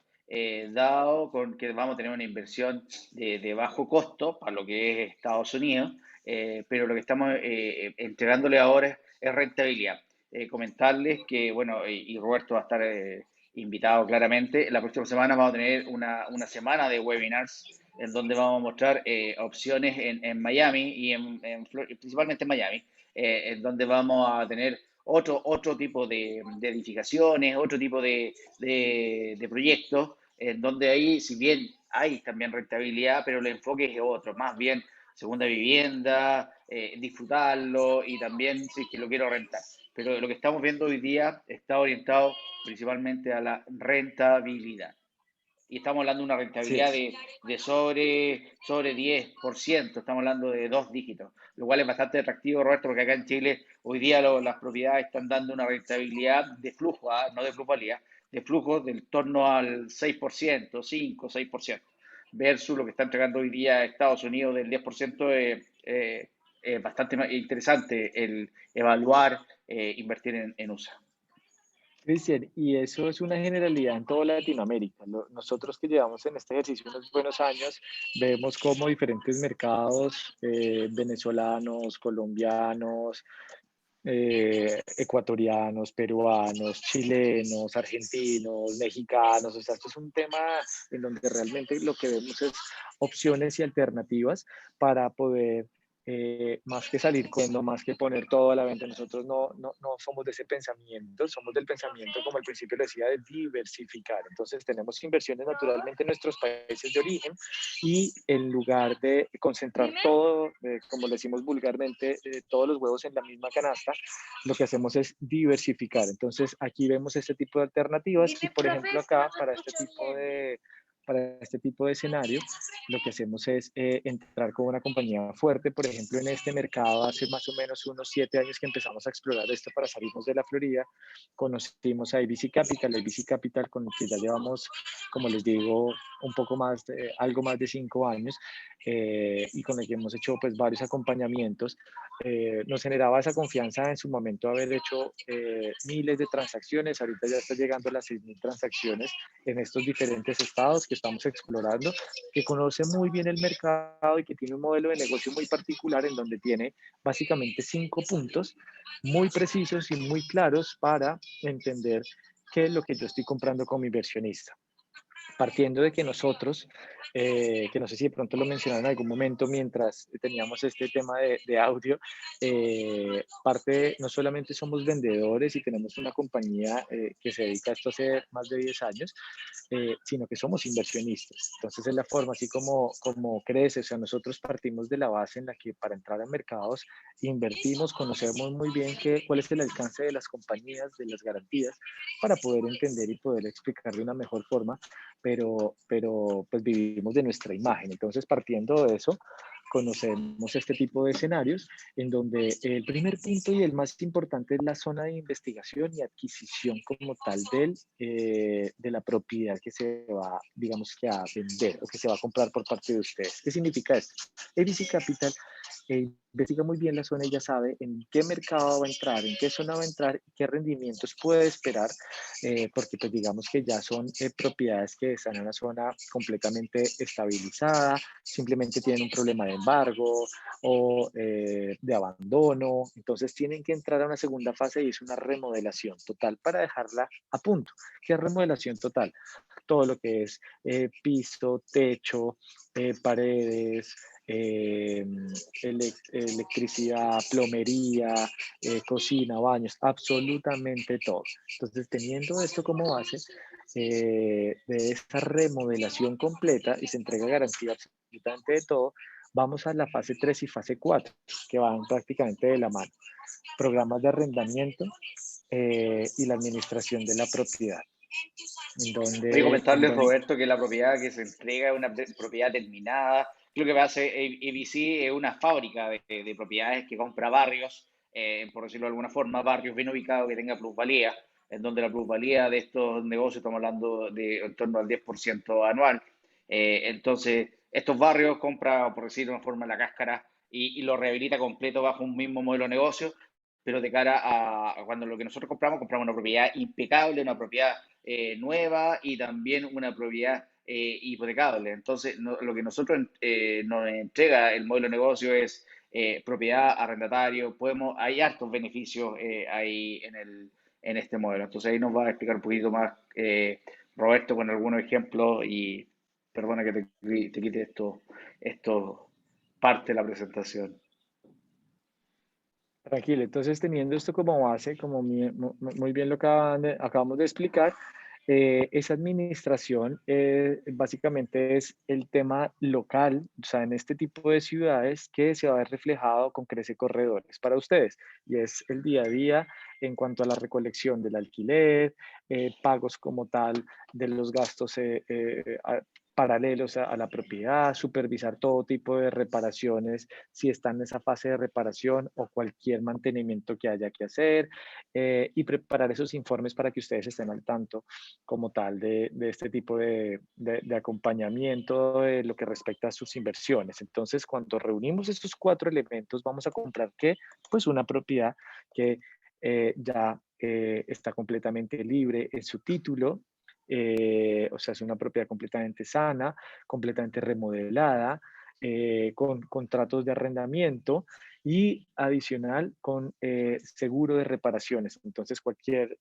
[SPEAKER 2] dado con que vamos a tener una inversión de bajo costo para lo que es Estados Unidos, pero lo que estamos entregándole ahora es rentabilidad. Comentarles que, bueno, y Roberto va a estar invitado claramente. La próxima semana vamos a tener una semana de webinars en donde vamos a mostrar opciones en Miami y principalmente en Miami, en donde vamos a tener otro tipo de edificaciones, otro tipo de proyectos, en donde ahí, si bien hay también rentabilidad, pero el enfoque es otro, más bien segunda vivienda, disfrutarlo y también si es que lo quiero rentar. Pero lo que estamos viendo hoy día está orientado principalmente a la rentabilidad. Y estamos hablando de una
[SPEAKER 4] Sí.
[SPEAKER 2] rentabilidad de sobre 10%, estamos hablando de 2 dígitos, lo cual es bastante atractivo, Roberto, porque acá en Chile hoy día las propiedades están dando una rentabilidad de flujo, no de plusvalía, de flujo del torno al 6%, 5, 6%, versus lo que está entregando hoy día Estados Unidos del 10%, bastante interesante el evaluar, invertir en USA.
[SPEAKER 4] Cristian, y eso es una generalidad en toda Latinoamérica. Nosotros que llevamos en este ejercicio unos buenos años, vemos cómo diferentes mercados, venezolanos, colombianos, ecuatorianos, peruanos, chilenos, argentinos, mexicanos, o sea, esto es un tema en donde realmente lo que vemos es opciones y alternativas para poder más que salir corriendo, más que poner todo a la venta. Nosotros no somos de ese pensamiento, somos del pensamiento, como al principio decía, de diversificar. Entonces tenemos inversiones naturalmente en nuestros países de origen y en lugar de concentrar todo, como le decimos vulgarmente, todos los huevos en la misma canasta, lo que hacemos es diversificar. Entonces aquí vemos este tipo de alternativas y por ejemplo acá para este tipo de escenario, lo que hacemos es entrar con una compañía fuerte. Por ejemplo, en este mercado hace más o menos unos 7 años que empezamos a explorar esto para salirnos de la Florida. Conocimos a ABC Capital con el que ya llevamos, como les digo, un poco más, algo más de 5 años y con el que hemos hecho pues varios acompañamientos. Nos generaba esa confianza en su momento haber hecho miles de transacciones. Ahorita ya está llegando a las 6.000 transacciones en estos diferentes estados que estamos explorando, que conoce muy bien el mercado y que tiene un modelo de negocio muy particular en donde tiene básicamente 5 puntos muy precisos y muy claros para entender qué es lo que yo estoy comprando como inversionista. Partiendo de que nosotros, que no sé si de pronto lo mencionaron en algún momento mientras teníamos este tema de audio, no solamente somos vendedores y tenemos una compañía que se dedica a esto hace más de 10 años, sino que somos inversionistas. Entonces es la forma así como crece, o sea, nosotros partimos de la base en la que para entrar a mercados invertimos, conocemos muy bien cuál es el alcance de las compañías, de las garantías, para poder entender y poder explicar de una mejor forma, pero pues vivimos de nuestra imagen. Entonces, partiendo de eso, conocemos este tipo de escenarios en donde el primer punto y el más importante es la zona de investigación y adquisición como tal de la propiedad que se va, digamos que a vender o que se va a comprar por parte de ustedes. ¿Qué significa esto? ABC Capital investiga muy bien la zona y ya sabe en qué mercado va a entrar, en qué zona va a entrar, qué rendimientos puede esperar, porque pues digamos que ya son propiedades que están en una zona completamente estabilizada, simplemente tienen un problema de embargo o de abandono, entonces tienen que entrar a una segunda fase y es una remodelación total para dejarla a punto. ¿Qué es remodelación total? Todo lo que es piso, techo, paredes, electricidad, plomería, cocina, baños, absolutamente todo. Entonces, teniendo esto como base de esta remodelación completa y se entrega garantía absolutamente de todo, vamos a la fase 3 y fase 4, que van prácticamente de la mano. Programas de arrendamiento y la administración de la propiedad.
[SPEAKER 2] Voy a
[SPEAKER 4] En
[SPEAKER 2] comentarles,
[SPEAKER 4] donde
[SPEAKER 2] Roberto, que la propiedad que se entrega es una propiedad terminada. Lo que hace ABC es una fábrica de propiedades que compra barrios, por decirlo de alguna forma, barrios bien ubicados que tenga plusvalía, en donde la plusvalía de estos negocios estamos hablando de en torno al 10% anual. Entonces, estos barrios compra, por decirlo de una forma, la cáscara y lo rehabilita completo bajo un mismo modelo de negocio, pero de cara a cuando lo que nosotros compramos una propiedad impecable, una propiedad nueva y también una propiedad hipotecable. Entonces, lo que nosotros nos entrega el modelo de negocio es propiedad, arrendatario, hay hartos beneficios ahí en este modelo. Entonces, ahí nos va a explicar un poquito más Roberto con algunos ejemplos y perdona que te quite esto parte de la presentación.
[SPEAKER 4] tranquilo, entonces teniendo esto como base, como muy bien lo acabamos de explicar, esa administración básicamente es el tema local, o sea, en este tipo de ciudades que se va a ver reflejado con Crece Corredores para ustedes, y es el día a día en cuanto a la recolección del alquiler, pagos como tal de los gastos paralelos a la propiedad, supervisar todo tipo de reparaciones si están en esa fase de reparación o cualquier mantenimiento que haya que hacer y preparar esos informes para que ustedes estén al tanto como tal de este tipo de acompañamiento de lo que respecta a sus inversiones. Entonces, cuando reunimos estos cuatro elementos, vamos a comprar ¿qué? Pues una propiedad que ya está completamente libre en su título, o sea, es una propiedad completamente sana, completamente remodelada, con contratos de arrendamiento y adicional con seguro de reparaciones. Entonces, cualquier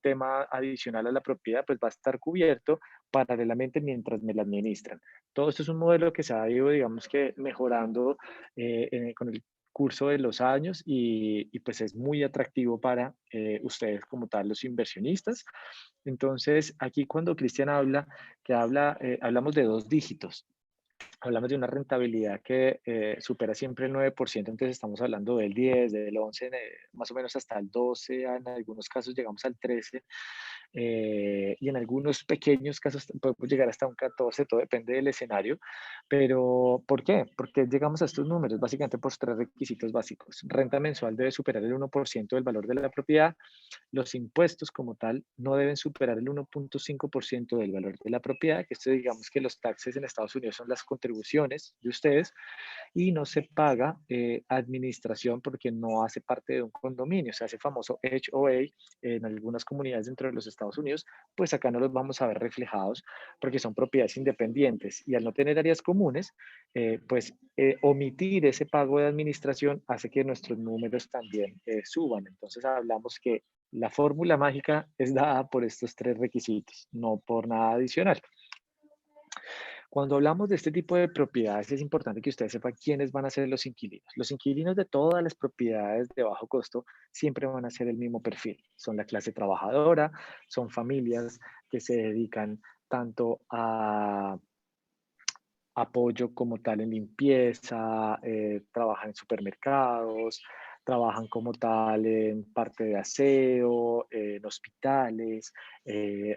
[SPEAKER 4] tema adicional a la propiedad pues va a estar cubierto paralelamente mientras me la administran. Todo esto es un modelo que se ha ido, digamos que, mejorando con el curso de los años y pues es muy atractivo para ustedes como tal, los inversionistas. Entonces, aquí cuando Cristian habla, hablamos de 2 dígitos, hablamos de una rentabilidad que supera siempre el 9%, entonces estamos hablando del 10, del 11, más o menos hasta el 12, en algunos casos llegamos al 13, y en algunos pequeños casos podemos llegar hasta un 14, todo depende del escenario. Pero, ¿por qué? Porque llegamos a estos números básicamente por 3 requisitos básicos. Renta mensual debe superar el 1% del valor de la propiedad, los impuestos como tal no deben superar el 1.5% del valor de la propiedad, que esto digamos que los taxes en Estados Unidos son las contribuciones de ustedes, y no se paga administración porque no hace parte de un condominio, se hace famoso HOA en algunas comunidades dentro de los Estados Unidos, pues acá no los vamos a ver reflejados porque son propiedades independientes y al no tener áreas comunes, omitir ese pago de administración hace que nuestros números también suban. Entonces hablamos que la fórmula mágica es dada por estos 3 requisitos, no por nada adicional. Cuando hablamos de este tipo de propiedades, es importante que ustedes sepan quiénes van a ser los inquilinos. Los inquilinos de todas las propiedades de bajo costo siempre van a ser el mismo perfil. Son la clase trabajadora, son familias que se dedican tanto a apoyo como tal en limpieza, trabajan en supermercados, trabajan como tal en parte de aseo, en hospitales,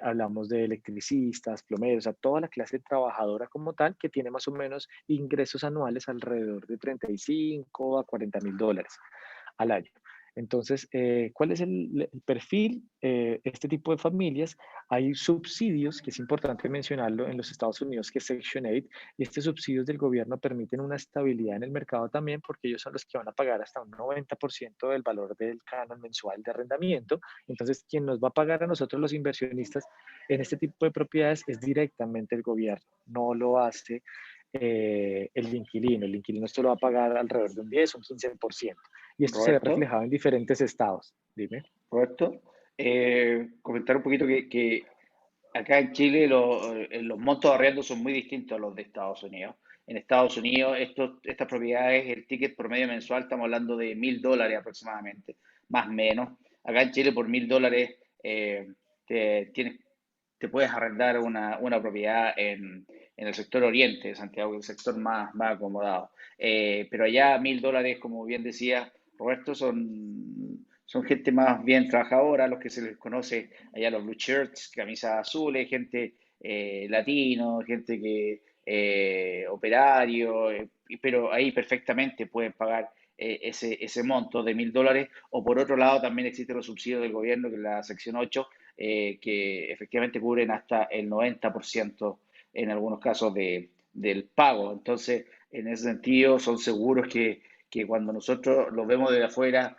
[SPEAKER 4] hablamos de electricistas, plomeros, a toda la clase trabajadora como tal que tiene más o menos ingresos anuales alrededor de 35 a $40,000 al año. Entonces, ¿cuál es el perfil? Este tipo de familias, hay subsidios, que es importante mencionarlo, en los Estados Unidos, que es Section 8, y estos subsidios del gobierno permiten una estabilidad en el mercado también, porque ellos son los que van a pagar hasta un 90% del valor del canon mensual de arrendamiento. Entonces, quien nos va a pagar a nosotros los inversionistas en este tipo de propiedades es directamente el gobierno, no lo hace el inquilino. El inquilino esto lo va a pagar alrededor de un 10 o un 15%. Y esto se ve
[SPEAKER 2] Roberto,
[SPEAKER 4] reflejado en diferentes estados. Dime.
[SPEAKER 2] Roberto, comentar un poquito que acá en Chile los montos de arriendo son muy distintos a los de Estados Unidos. En Estados Unidos, estas propiedades, el ticket promedio mensual, estamos hablando de $1.000 aproximadamente, más o menos. Acá en Chile, por $1.000, te, tienes, te puedes arrendar una propiedad en el sector oriente de Santiago, que es el sector más acomodado. Pero allá $1.000, como bien decía Roberto, son gente más bien trabajadora, los que se les conoce allá los blue shirts, camisas azules, gente latino, gente que operario, pero ahí perfectamente pueden pagar ese monto de $1.000. O por otro lado también existen los subsidios del gobierno, que es la sección 8, que efectivamente cubren hasta el 90% en algunos casos del pago. Entonces, en ese sentido, son seguros que cuando nosotros los vemos de afuera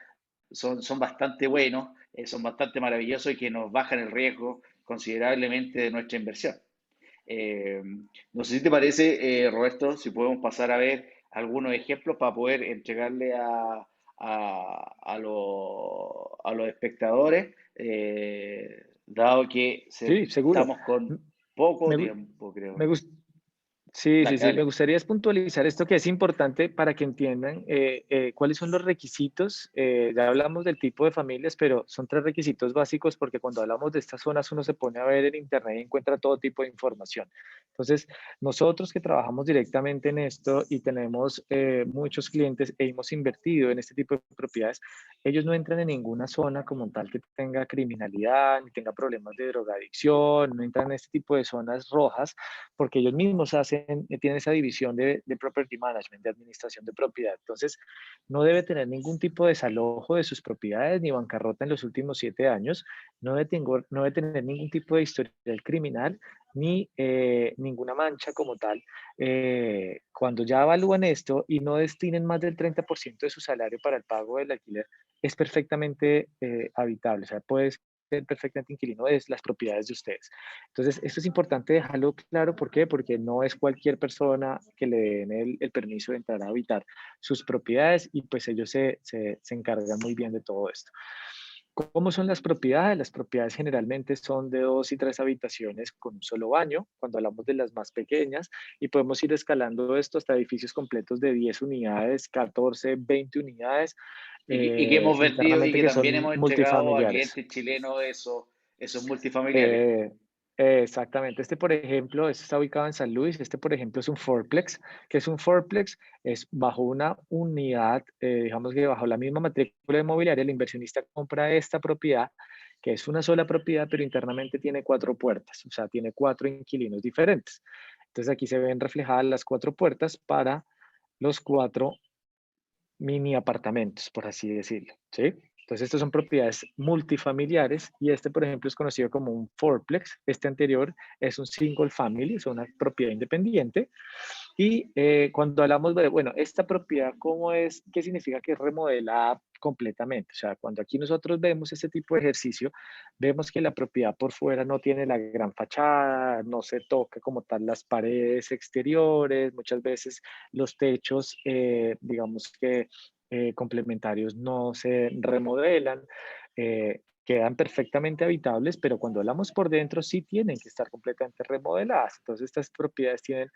[SPEAKER 2] son bastante buenos, son bastante maravillosos y que nos bajan el riesgo considerablemente de nuestra inversión. Eh, no sé si te parece, Roberto, si podemos pasar a ver algunos ejemplos para poder entregarle a los espectadores, dado que
[SPEAKER 4] Sí, seguro.
[SPEAKER 2] estamos con poco
[SPEAKER 4] Me,
[SPEAKER 2] tiempo, creo.
[SPEAKER 4] me, gus- Sí, sí,
[SPEAKER 2] Dale,
[SPEAKER 4] sí. Me
[SPEAKER 2] dale.
[SPEAKER 4] gustaría es puntualizar esto que es importante para que entiendan cuáles son los requisitos. Ya hablamos del tipo de familias, pero son tres requisitos básicos porque cuando hablamos de estas zonas uno se pone a ver en internet y encuentra todo tipo de información. Entonces, nosotros que trabajamos directamente en esto y tenemos muchos clientes e hemos invertido en este tipo de propiedades, ellos no entran en ninguna zona como tal que tenga criminalidad, ni tenga problemas de drogadicción, no entran en este tipo de zonas rojas porque ellos mismos tienen esa división de property management, de administración de propiedad. Entonces, no debe tener ningún tipo de desalojo de sus propiedades ni bancarrota en los últimos 7 años, no debe tener ningún tipo de historial criminal ni ninguna mancha como tal. Cuando ya evalúan esto y no destinen más del 30% de su salario para el pago del alquiler, es perfectamente habitable, o sea, puede ser perfectamente inquilino de las propiedades de ustedes. Entonces, esto es importante dejarlo claro. ¿Por qué? Porque no es cualquier persona que le den el permiso de entrar a habitar sus propiedades y pues ellos se encargan muy bien de todo esto. ¿Cómo son las propiedades? Las propiedades generalmente son de 2 y 3 habitaciones con un solo baño, cuando hablamos de las más pequeñas, y podemos ir escalando esto hasta edificios completos de 10 unidades, 14, 20 unidades,
[SPEAKER 2] Y que hemos vendido y
[SPEAKER 4] internamente
[SPEAKER 2] que
[SPEAKER 4] que
[SPEAKER 2] también
[SPEAKER 4] son
[SPEAKER 2] hemos entregado a
[SPEAKER 4] multifamiliares.
[SPEAKER 2] clientes chilenos esos multifamiliares.
[SPEAKER 4] Eh, Exactamente. Este, por ejemplo, este está ubicado en San Luis. Este, por ejemplo, es un fourplex. ¿Qué es un fourplex? Es bajo una unidad, digamos que bajo la misma matrícula inmobiliaria, el inversionista compra esta propiedad, que es una sola propiedad, pero internamente tiene 4 puertas, o sea, tiene 4 inquilinos diferentes. Entonces, aquí se ven reflejadas las 4 puertas para los 4 mini apartamentos, por así decirlo, ¿sí? Entonces, estas son propiedades multifamiliares y este, por ejemplo, es conocido como un fourplex. Este anterior es un single family, es una propiedad independiente. Y cuando hablamos de, bueno, esta propiedad, ¿cómo es? ¿Qué significa que es remodelada completamente? O sea, cuando aquí nosotros vemos este tipo de ejercicio, vemos que la propiedad por fuera no tiene la gran fachada, no se toca como tal las paredes exteriores, muchas veces los techos, digamos que complementarios no se remodelan. Quedan perfectamente habitables, pero cuando hablamos por dentro sí tienen que estar completamente remodeladas. Entonces estas propiedades tienen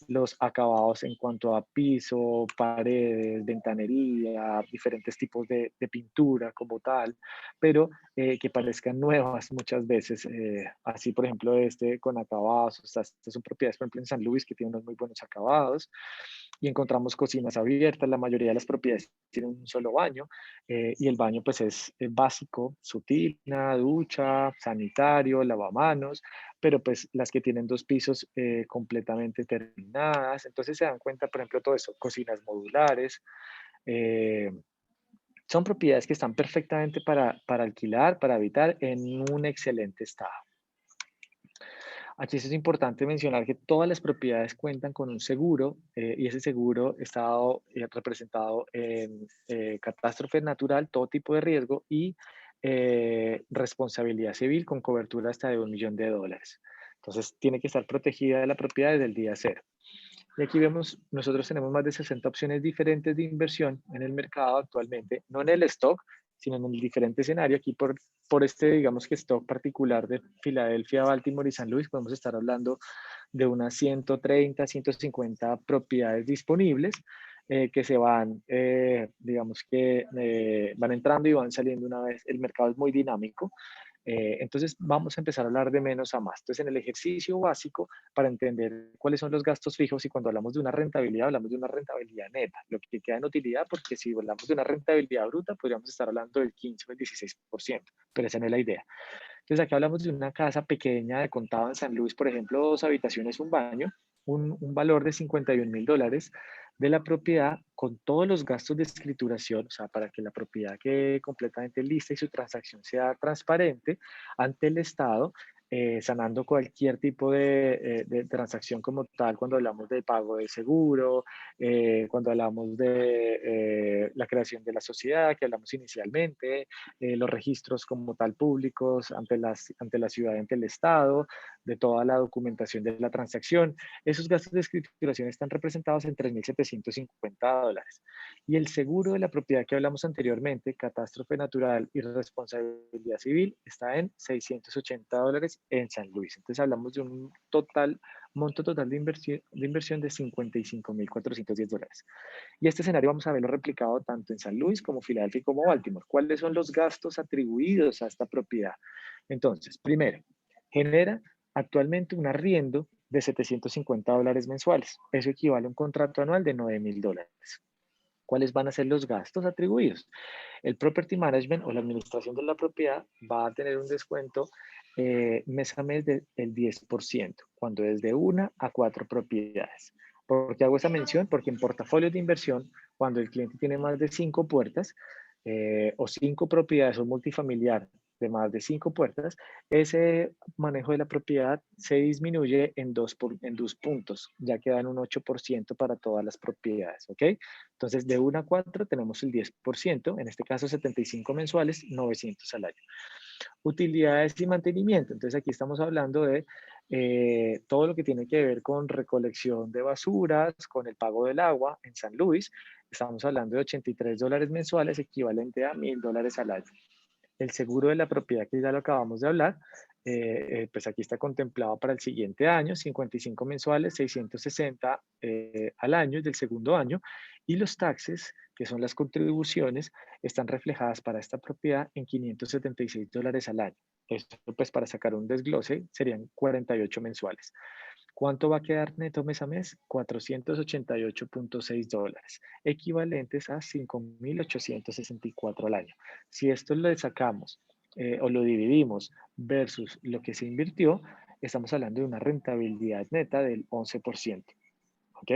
[SPEAKER 4] los acabados en cuanto a piso, paredes, ventanería, diferentes tipos de pintura como tal, pero que parezcan nuevas muchas veces. Así, por ejemplo, este con acabados, estas son propiedades, por ejemplo, en San Luis que tienen unos muy buenos acabados y encontramos cocinas abiertas. La mayoría de las propiedades tienen un solo baño y el baño pues es básico, su tina, ducha, sanitario, lavamanos, pero pues las que tienen 2 pisos completamente terminadas. Entonces se dan cuenta, por ejemplo, todo eso, cocinas modulares, eh, son propiedades que están perfectamente para alquilar, para habitar en un excelente estado. Aquí es importante mencionar que todas las propiedades cuentan con un seguro y ese seguro está representado en catástrofe natural, todo tipo de riesgo y responsabilidad civil con cobertura hasta de $1 millón. Entonces, tiene que estar protegida la propiedad desde el día cero. Y aquí vemos, nosotros tenemos más de 60 opciones diferentes de inversión en el mercado actualmente, no en el stock, sino en el diferente escenario. Aquí por este, digamos que stock particular de Filadelfia, Baltimore y San Luis, podemos estar hablando de unas 130, 150 propiedades disponibles que se van, digamos que van entrando y van saliendo una vez. El mercado es muy dinámico. Entonces vamos a empezar a hablar de menos a más. Entonces en el ejercicio básico, para entender cuáles son los gastos fijos y cuando hablamos de una rentabilidad, hablamos de una rentabilidad neta, lo que queda en utilidad, porque si hablamos de una rentabilidad bruta, podríamos estar hablando del 15 o el 16%, pero esa no es la idea. Entonces aquí hablamos de una casa pequeña de contado en San Luis, por ejemplo, 2 habitaciones, un baño, un valor de $51.000 de la propiedad con todos los gastos de escrituración, o sea, para que la propiedad quede completamente lista y su transacción sea transparente ante el Estado, sanando cualquier tipo de transacción como tal, cuando hablamos de pago de seguro, cuando hablamos de la creación de la sociedad que hablamos inicialmente, los registros como tal públicos ante la ciudad, ante el Estado, de toda la documentación de la transacción. Esos gastos de escrituración están representados en $3.750. Y el seguro de la propiedad que hablamos anteriormente, catástrofe natural y responsabilidad civil, está en $680 en San Luis. Entonces hablamos de un monto total de inversión de $55.410. Y este escenario vamos a verlo replicado tanto en San Luis como Filadelfia y como Baltimore. ¿Cuáles son los gastos atribuidos a esta propiedad? Entonces, primero, genera actualmente un arriendo de $750 mensuales. Eso equivale a un contrato anual de $9.000. ¿Cuáles van a ser los gastos atribuidos? El property management o la administración de la propiedad va a tener un descuento mes a mes del 10%, cuando es de 1 a 4 propiedades. ¿Por qué hago esa mención? Porque en portafolios de inversión, cuando el cliente tiene más de 5 puertas o 5 propiedades o multifamiliar de más de 5 puertas, ese manejo de la propiedad se disminuye en dos puntos, ya que dan un 8% para todas las propiedades, ¿ok? Entonces, de 1 a 4 tenemos el 10%, en este caso 75 mensuales, 900 al año. Utilidades y mantenimiento. Entonces, aquí estamos hablando de todo lo que tiene que ver con recolección de basuras, con el pago del agua en San Luis. Estamos hablando de $83 mensuales, equivalente a $1.000 al año. El seguro de la propiedad, que ya lo acabamos de hablar, pues aquí está contemplado para el siguiente año, 55 mensuales, 660 al año del segundo año, y los taxes, que son las contribuciones, están reflejadas para esta propiedad en $576 al año. Esto, pues para sacar un desglose, serían 48 mensuales. ¿Cuánto va a quedar neto mes a mes? $488.6, equivalentes a $5.864 al año. Si esto lo sacamos o lo dividimos versus lo que se invirtió, estamos hablando de una rentabilidad neta del 11%. ¿Ok?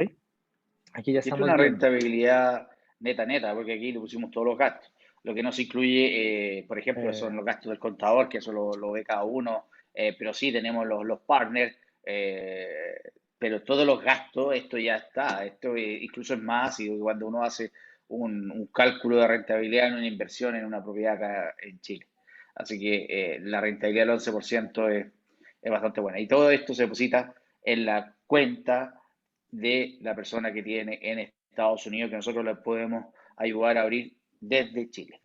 [SPEAKER 4] Aquí ya
[SPEAKER 2] Es
[SPEAKER 4] estamos
[SPEAKER 2] una
[SPEAKER 4] viendo.
[SPEAKER 2] rentabilidad neta, porque aquí le pusimos todos los gastos. Lo que no se incluye, por ejemplo, son los gastos del contador, que eso lo ve cada uno, pero sí tenemos los partners, pero todos los gastos, esto ya está. Esto incluso es más, y cuando uno hace un cálculo de rentabilidad en una inversión en una propiedad acá en Chile. Así que la rentabilidad del 11% es bastante buena. Y todo esto se deposita en la cuenta de la persona que tiene en Estados Unidos, que nosotros le podemos ayudar a abrir desde Chile.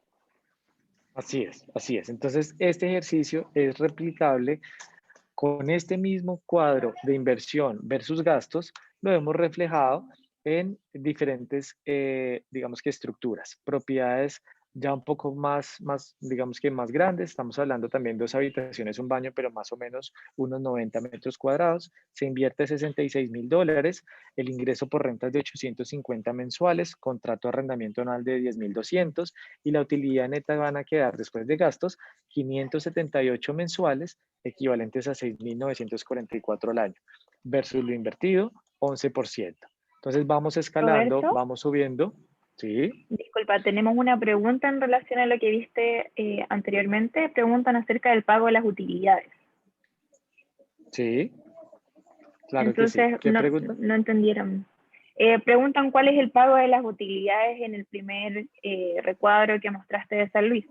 [SPEAKER 4] Así es, así es. Entonces, este ejercicio es replicable con este mismo cuadro de inversión versus gastos, lo hemos reflejado en diferentes, digamos que estructuras, propiedades ya un poco más, digamos que más grandes. Estamos hablando también de 2 habitaciones, un baño, pero más o menos unos 90 metros cuadrados. Se invierte $66.000, el ingreso por rentas de 850 mensuales, contrato de arrendamiento anual de 10.200 y la utilidad neta van a quedar después de gastos 578 mensuales, equivalentes a 6.944 al año, versus lo invertido, 11%. Entonces vamos escalando,
[SPEAKER 1] Roberto,
[SPEAKER 4] vamos subiendo. Sí,
[SPEAKER 1] Disculpa, tenemos una pregunta en relación a lo que viste anteriormente. Preguntan acerca del pago de las utilidades.
[SPEAKER 4] sí, claro que sí.
[SPEAKER 1] Entonces,
[SPEAKER 4] ¿Qué
[SPEAKER 1] no,
[SPEAKER 4] pregunta?
[SPEAKER 1] no entendieron. Preguntan cuál es el pago de las utilidades en el primer recuadro que mostraste de San Luis.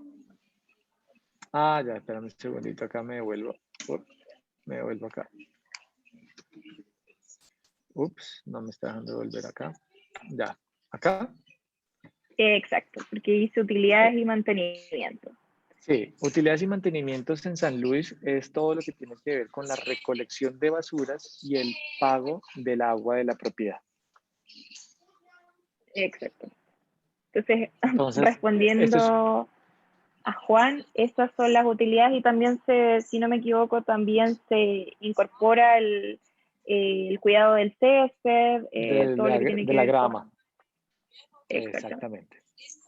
[SPEAKER 4] Ah, ya, espérame un segundito, acá me devuelvo. Me devuelvo acá. Ups, no me está dejando volver acá. Ya, acá.
[SPEAKER 1] Exacto, porque dice utilidades y mantenimiento.
[SPEAKER 4] Sí, utilidades y mantenimientos en San Luis es todo lo que tiene que ver con la recolección de basuras y el pago del agua de la propiedad.
[SPEAKER 1] Exacto. Entonces,
[SPEAKER 4] Entonces, esto es,
[SPEAKER 1] respondiendo a Juan, estas son las utilidades y también si no me equivoco, también se incorpora el cuidado del césped, todo lo que tiene
[SPEAKER 4] de
[SPEAKER 1] que
[SPEAKER 4] la
[SPEAKER 1] ver
[SPEAKER 4] grama.
[SPEAKER 1] con... Exacto.
[SPEAKER 4] Exactamente.
[SPEAKER 1] Así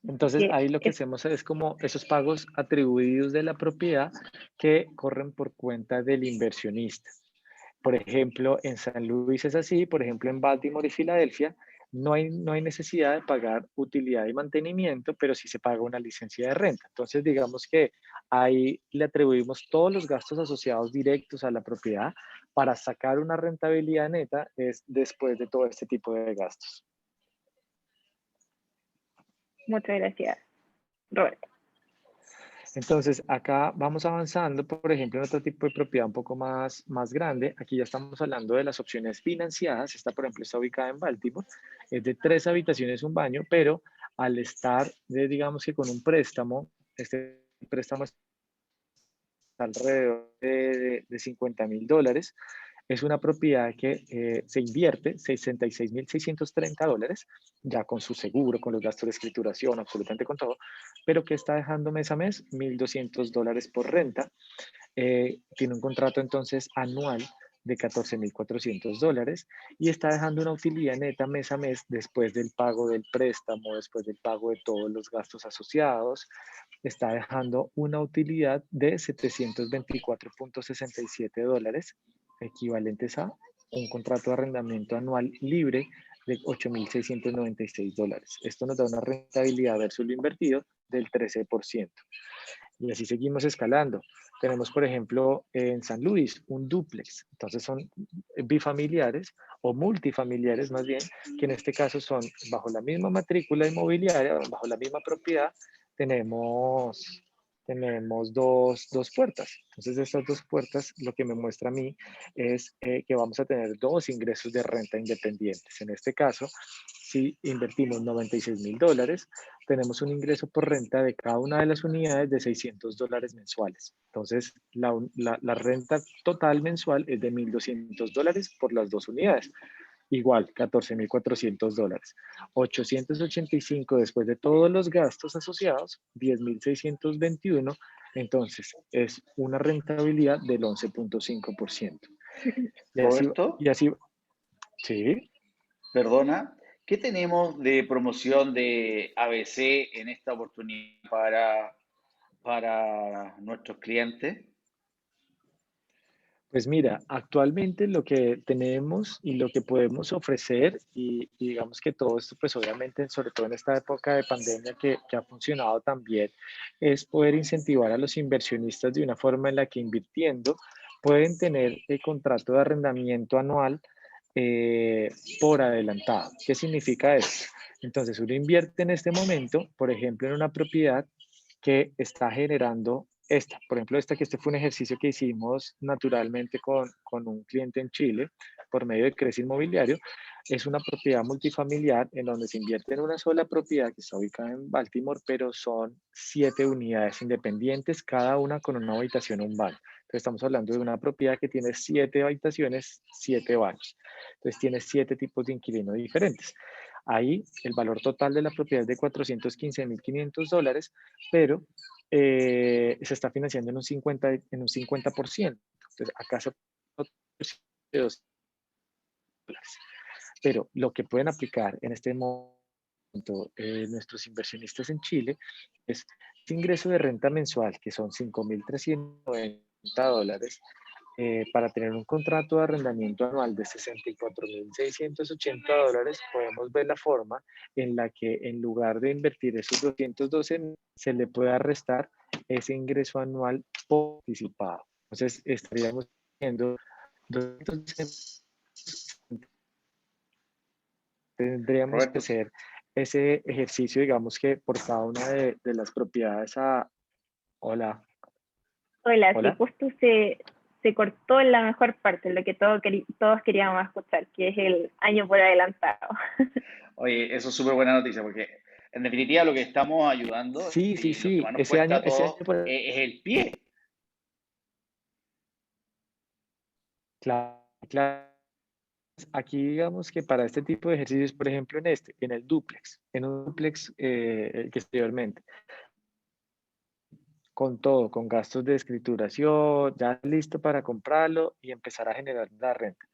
[SPEAKER 4] Entonces,
[SPEAKER 1] que
[SPEAKER 4] ahí lo que hacemos es como esos pagos atribuidos de la propiedad que corren por cuenta del inversionista. Por ejemplo, en San Luis es así, por ejemplo, en Baltimore y Filadelfia no hay necesidad de pagar utilidad y mantenimiento, pero sí se paga una licencia de renta. Entonces, digamos que ahí le atribuimos todos los gastos asociados directos a la propiedad para sacar una rentabilidad neta es después de todo este tipo de gastos.
[SPEAKER 1] muchas gracias, Roberto.
[SPEAKER 4] Entonces, acá vamos avanzando, por ejemplo, en otro tipo de propiedad un poco más grande. Aquí ya estamos hablando de las opciones financiadas. Esta, por ejemplo, está ubicada en Baltimore. Es de 3 habitaciones, un baño, pero al estar, digamos que con un préstamo, este préstamo está alrededor de $50,000. Es una propiedad que se invierte $66,630, ya con su seguro, con los gastos de escrituración, absolutamente con todo, pero que está dejando mes a mes $1,200 por renta. Tiene un contrato entonces anual de $14,400 y está dejando una utilidad neta mes a mes después del pago del préstamo, después del pago de todos los gastos asociados, está dejando una utilidad de $724,67, equivalentes a un contrato de arrendamiento anual libre de $8,696. Esto nos da una rentabilidad versus lo invertido del 13%. Y así seguimos escalando. Tenemos, por ejemplo, en San Luis, un dúplex. Entonces son bifamiliares o multifamiliares más bien, que en este caso son bajo la misma matrícula inmobiliaria, bajo la misma propiedad, tenemos dos puertas. Entonces, de estas dos puertas, lo que me muestra a mí es que vamos a tener dos ingresos de renta independientes. En este caso, si invertimos $96,000, tenemos un ingreso por renta de cada una de las unidades de $600 mensuales. Entonces, la renta total mensual es de $1,200 por las dos unidades. Igual, $14,400. 885 después de todos los gastos asociados, 10,621. Entonces, es una rentabilidad del 11,5%.
[SPEAKER 2] Roberto,
[SPEAKER 4] Y así, sí.
[SPEAKER 2] perdona, ¿qué tenemos de promoción de ABC en esta oportunidad para nuestros clientes?
[SPEAKER 4] Pues mira, actualmente lo que tenemos y lo que podemos ofrecer, y digamos que todo esto, pues obviamente, sobre todo en esta época de pandemia que ha funcionado también, es poder incentivar a los inversionistas de una forma en la que invirtiendo pueden tener el contrato de arrendamiento anual eh, por adelantado. ¿Qué significa esto? Entonces, uno invierte en este momento, por ejemplo, en una propiedad que está generando esta. Por ejemplo, este fue un ejercicio que hicimos naturalmente con un cliente en Chile por medio de Crece Inmobiliario. Es una propiedad multifamiliar en donde se invierte en una sola propiedad que está ubicada en Baltimore, pero son 7 unidades independientes, cada una con una habitación o un baño. Entonces estamos hablando de una propiedad que tiene 7 habitaciones, 7 baños. Entonces tiene 7 tipos de inquilinos diferentes. Ahí el valor total de la propiedad es de $415,500, pero se está financiando en un 50%. Entonces, acá se pero lo que pueden aplicar en este momento nuestros inversionistas en Chile es este ingreso de renta mensual, que son $5,390, para tener un contrato de arrendamiento anual de $64,680, podemos ver la forma en la que en lugar de invertir esos 212 se le pueda restar ese ingreso anual por anticipado. Entonces estaríamos teniendo 212, tendríamos que
[SPEAKER 2] Roberto,
[SPEAKER 4] hacer ese ejercicio, digamos que por cada una de las propiedades a... Hola,
[SPEAKER 1] Hola, sí,
[SPEAKER 4] hola.
[SPEAKER 1] justo se cortó en la mejor parte, lo que todos queríamos escuchar, que es el año por adelantado.
[SPEAKER 2] oye, eso es súper buena noticia porque en definitiva lo que estamos ayudando
[SPEAKER 4] Sí, sí,
[SPEAKER 2] y lo que
[SPEAKER 4] sí,
[SPEAKER 2] más nos cuesta a
[SPEAKER 4] ese año
[SPEAKER 2] todos es el pie.
[SPEAKER 4] claro, claro. Aquí digamos que para este tipo de ejercicios, por ejemplo en el dúplex, en un dúplex que exteriormente, con todo, con gastos de escrituración, ya listo para comprarlo y empezar a generar la renta.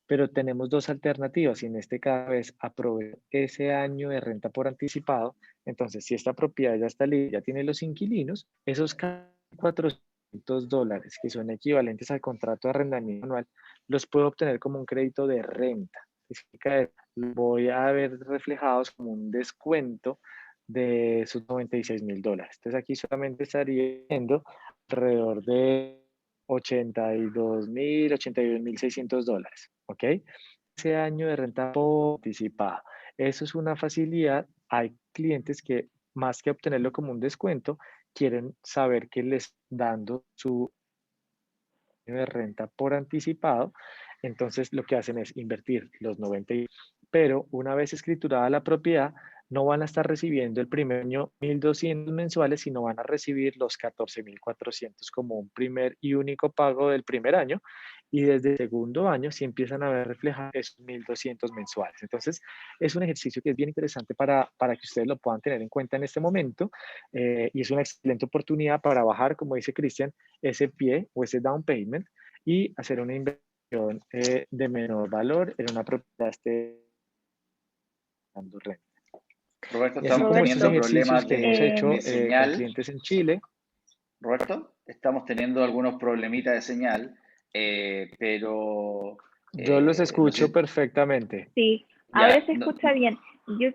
[SPEAKER 4] Pero tenemos dos alternativas y en este caso es aprovechar ese año de renta por anticipado. Entonces, si esta propiedad ya está lista, ya tiene los inquilinos, esos $400 que son equivalentes al contrato de arrendamiento anual, los puedo obtener como un crédito de renta. Significa que voy a ver reflejados como un descuento de sus $96,000. Entonces, aquí solamente estaría viendo alrededor de 82,600 dólares, ¿ok? Ese año de renta anticipada. Eso es una facilidad. Hay clientes que más que obtenerlo como un descuento, quieren saber que les dando su año de renta por anticipado. Entonces lo que hacen es invertir los 90, pero una vez escriturada la propiedad, no van a estar recibiendo el primer año 1.200 mensuales, sino van a recibir los 14,400 como un primer y único pago del primer año. Y desde el segundo año sí empiezan a ver reflejados esos 1.200 mensuales. Entonces, es un ejercicio que es bien interesante para que ustedes lo puedan tener en cuenta en este momento. Y es una excelente oportunidad para bajar, como dice Cristian, ese pie o ese down payment y hacer una inversión de menor valor en una propiedad esté dando renta.
[SPEAKER 2] Roberto,
[SPEAKER 4] Y así
[SPEAKER 2] estamos
[SPEAKER 4] como estos
[SPEAKER 1] Roberto,
[SPEAKER 2] teniendo
[SPEAKER 4] ejercicios
[SPEAKER 2] problemas
[SPEAKER 4] que hemos
[SPEAKER 2] de
[SPEAKER 4] hecho con
[SPEAKER 2] señal.
[SPEAKER 4] clientes en Chile,
[SPEAKER 2] Roberto, estamos teniendo algunos problemitas de señal, pero
[SPEAKER 4] yo los
[SPEAKER 2] no
[SPEAKER 4] escucho
[SPEAKER 2] sé,
[SPEAKER 4] perfectamente.
[SPEAKER 1] sí, ahora
[SPEAKER 2] ya,
[SPEAKER 1] se escucha bien. Yo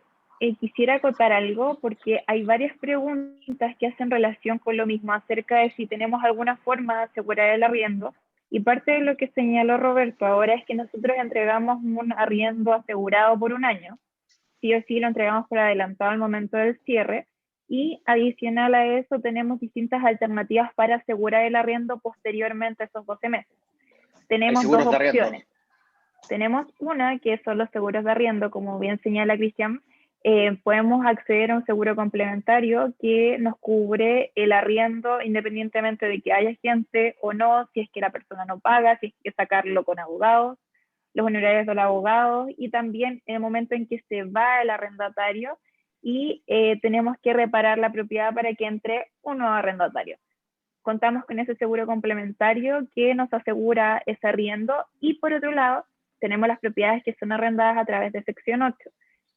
[SPEAKER 1] quisiera acotar algo porque hay varias preguntas que hacen relación con lo mismo acerca de si tenemos alguna forma de asegurar el arriendo. Y parte de lo que señaló Roberto ahora es que nosotros entregamos un arriendo asegurado por un año. Sí o sí lo entregamos por adelantado al momento del cierre. Y adicional a eso tenemos distintas alternativas para asegurar el arriendo posteriormente a esos 12 meses.
[SPEAKER 2] hay
[SPEAKER 1] Tenemos dos
[SPEAKER 2] seguros de arriendo.
[SPEAKER 1] opciones. Tenemos una que son los seguros de arriendo, como bien señala Cristian. Podemos acceder a un seguro complementario que nos cubre el arriendo independientemente de que haya gente o no, si es que la persona no paga, si es que sacarlo con abogados, los honorarios de los abogados y también en el momento en que se va el arrendatario y tenemos que reparar la propiedad para que entre un nuevo arrendatario. Contamos con ese seguro complementario que nos asegura ese arriendo y por otro lado tenemos las propiedades que son arrendadas a través de sección 8,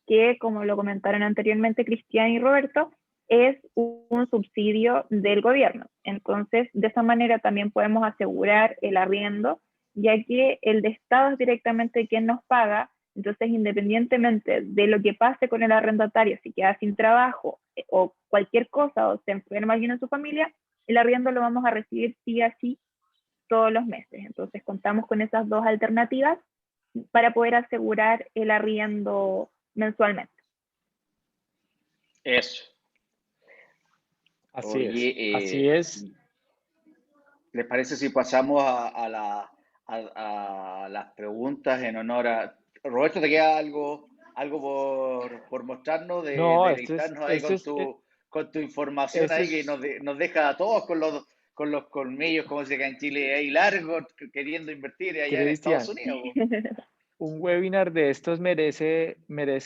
[SPEAKER 1] que como lo comentaron anteriormente Cristian y Roberto, es un subsidio del gobierno. Entonces, de esa manera también podemos asegurar el arriendo, ya que el de Estado es directamente quien nos paga. Entonces, independientemente de lo que pase con el arrendatario, si queda sin trabajo o cualquier cosa, o se enferma alguien en su familia, el arriendo lo vamos a recibir sí así todos los meses. Entonces, contamos con esas dos alternativas para poder asegurar el arriendo mensualmente.
[SPEAKER 2] Eso.
[SPEAKER 4] Así es,
[SPEAKER 2] Oye,
[SPEAKER 4] así es.
[SPEAKER 2] ¿les parece si pasamos a las preguntas en honor a... Roberto, ¿te queda algo por mostrarnos, de
[SPEAKER 4] No,
[SPEAKER 2] deleitarnos ahí con tu información
[SPEAKER 4] esto
[SPEAKER 2] ahí que
[SPEAKER 4] es,
[SPEAKER 2] nos deja a todos con los colmillos, como se dice acá en Chile, ahí largos, queriendo invertir allá en Estados
[SPEAKER 4] Cristian,
[SPEAKER 2] Unidos?
[SPEAKER 4] Un webinar de estos merece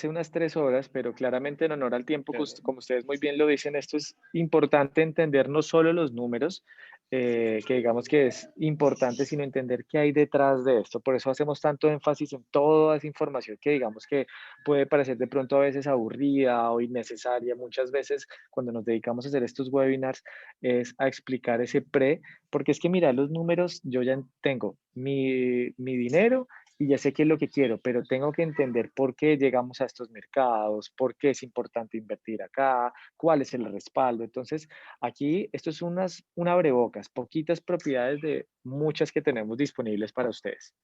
[SPEAKER 4] unas 3 horas, pero claramente en honor al tiempo,
[SPEAKER 2] Claro.
[SPEAKER 4] como ustedes muy bien lo dicen, esto es importante entender no solo los números, que digamos que es importante, sino entender qué hay detrás de esto. Por eso hacemos tanto énfasis en toda esa información que digamos que puede parecer de pronto a veces aburrida o innecesaria. Muchas veces cuando nos dedicamos a hacer estos webinars es a explicar ese porque es que mira, los números, yo ya tengo mi dinero y ya sé qué es lo que quiero, pero tengo que entender por qué llegamos a estos mercados, por qué es importante invertir acá, cuál es el respaldo. Entonces, aquí esto es un abrebocas, poquitas propiedades de muchas que tenemos disponibles para ustedes.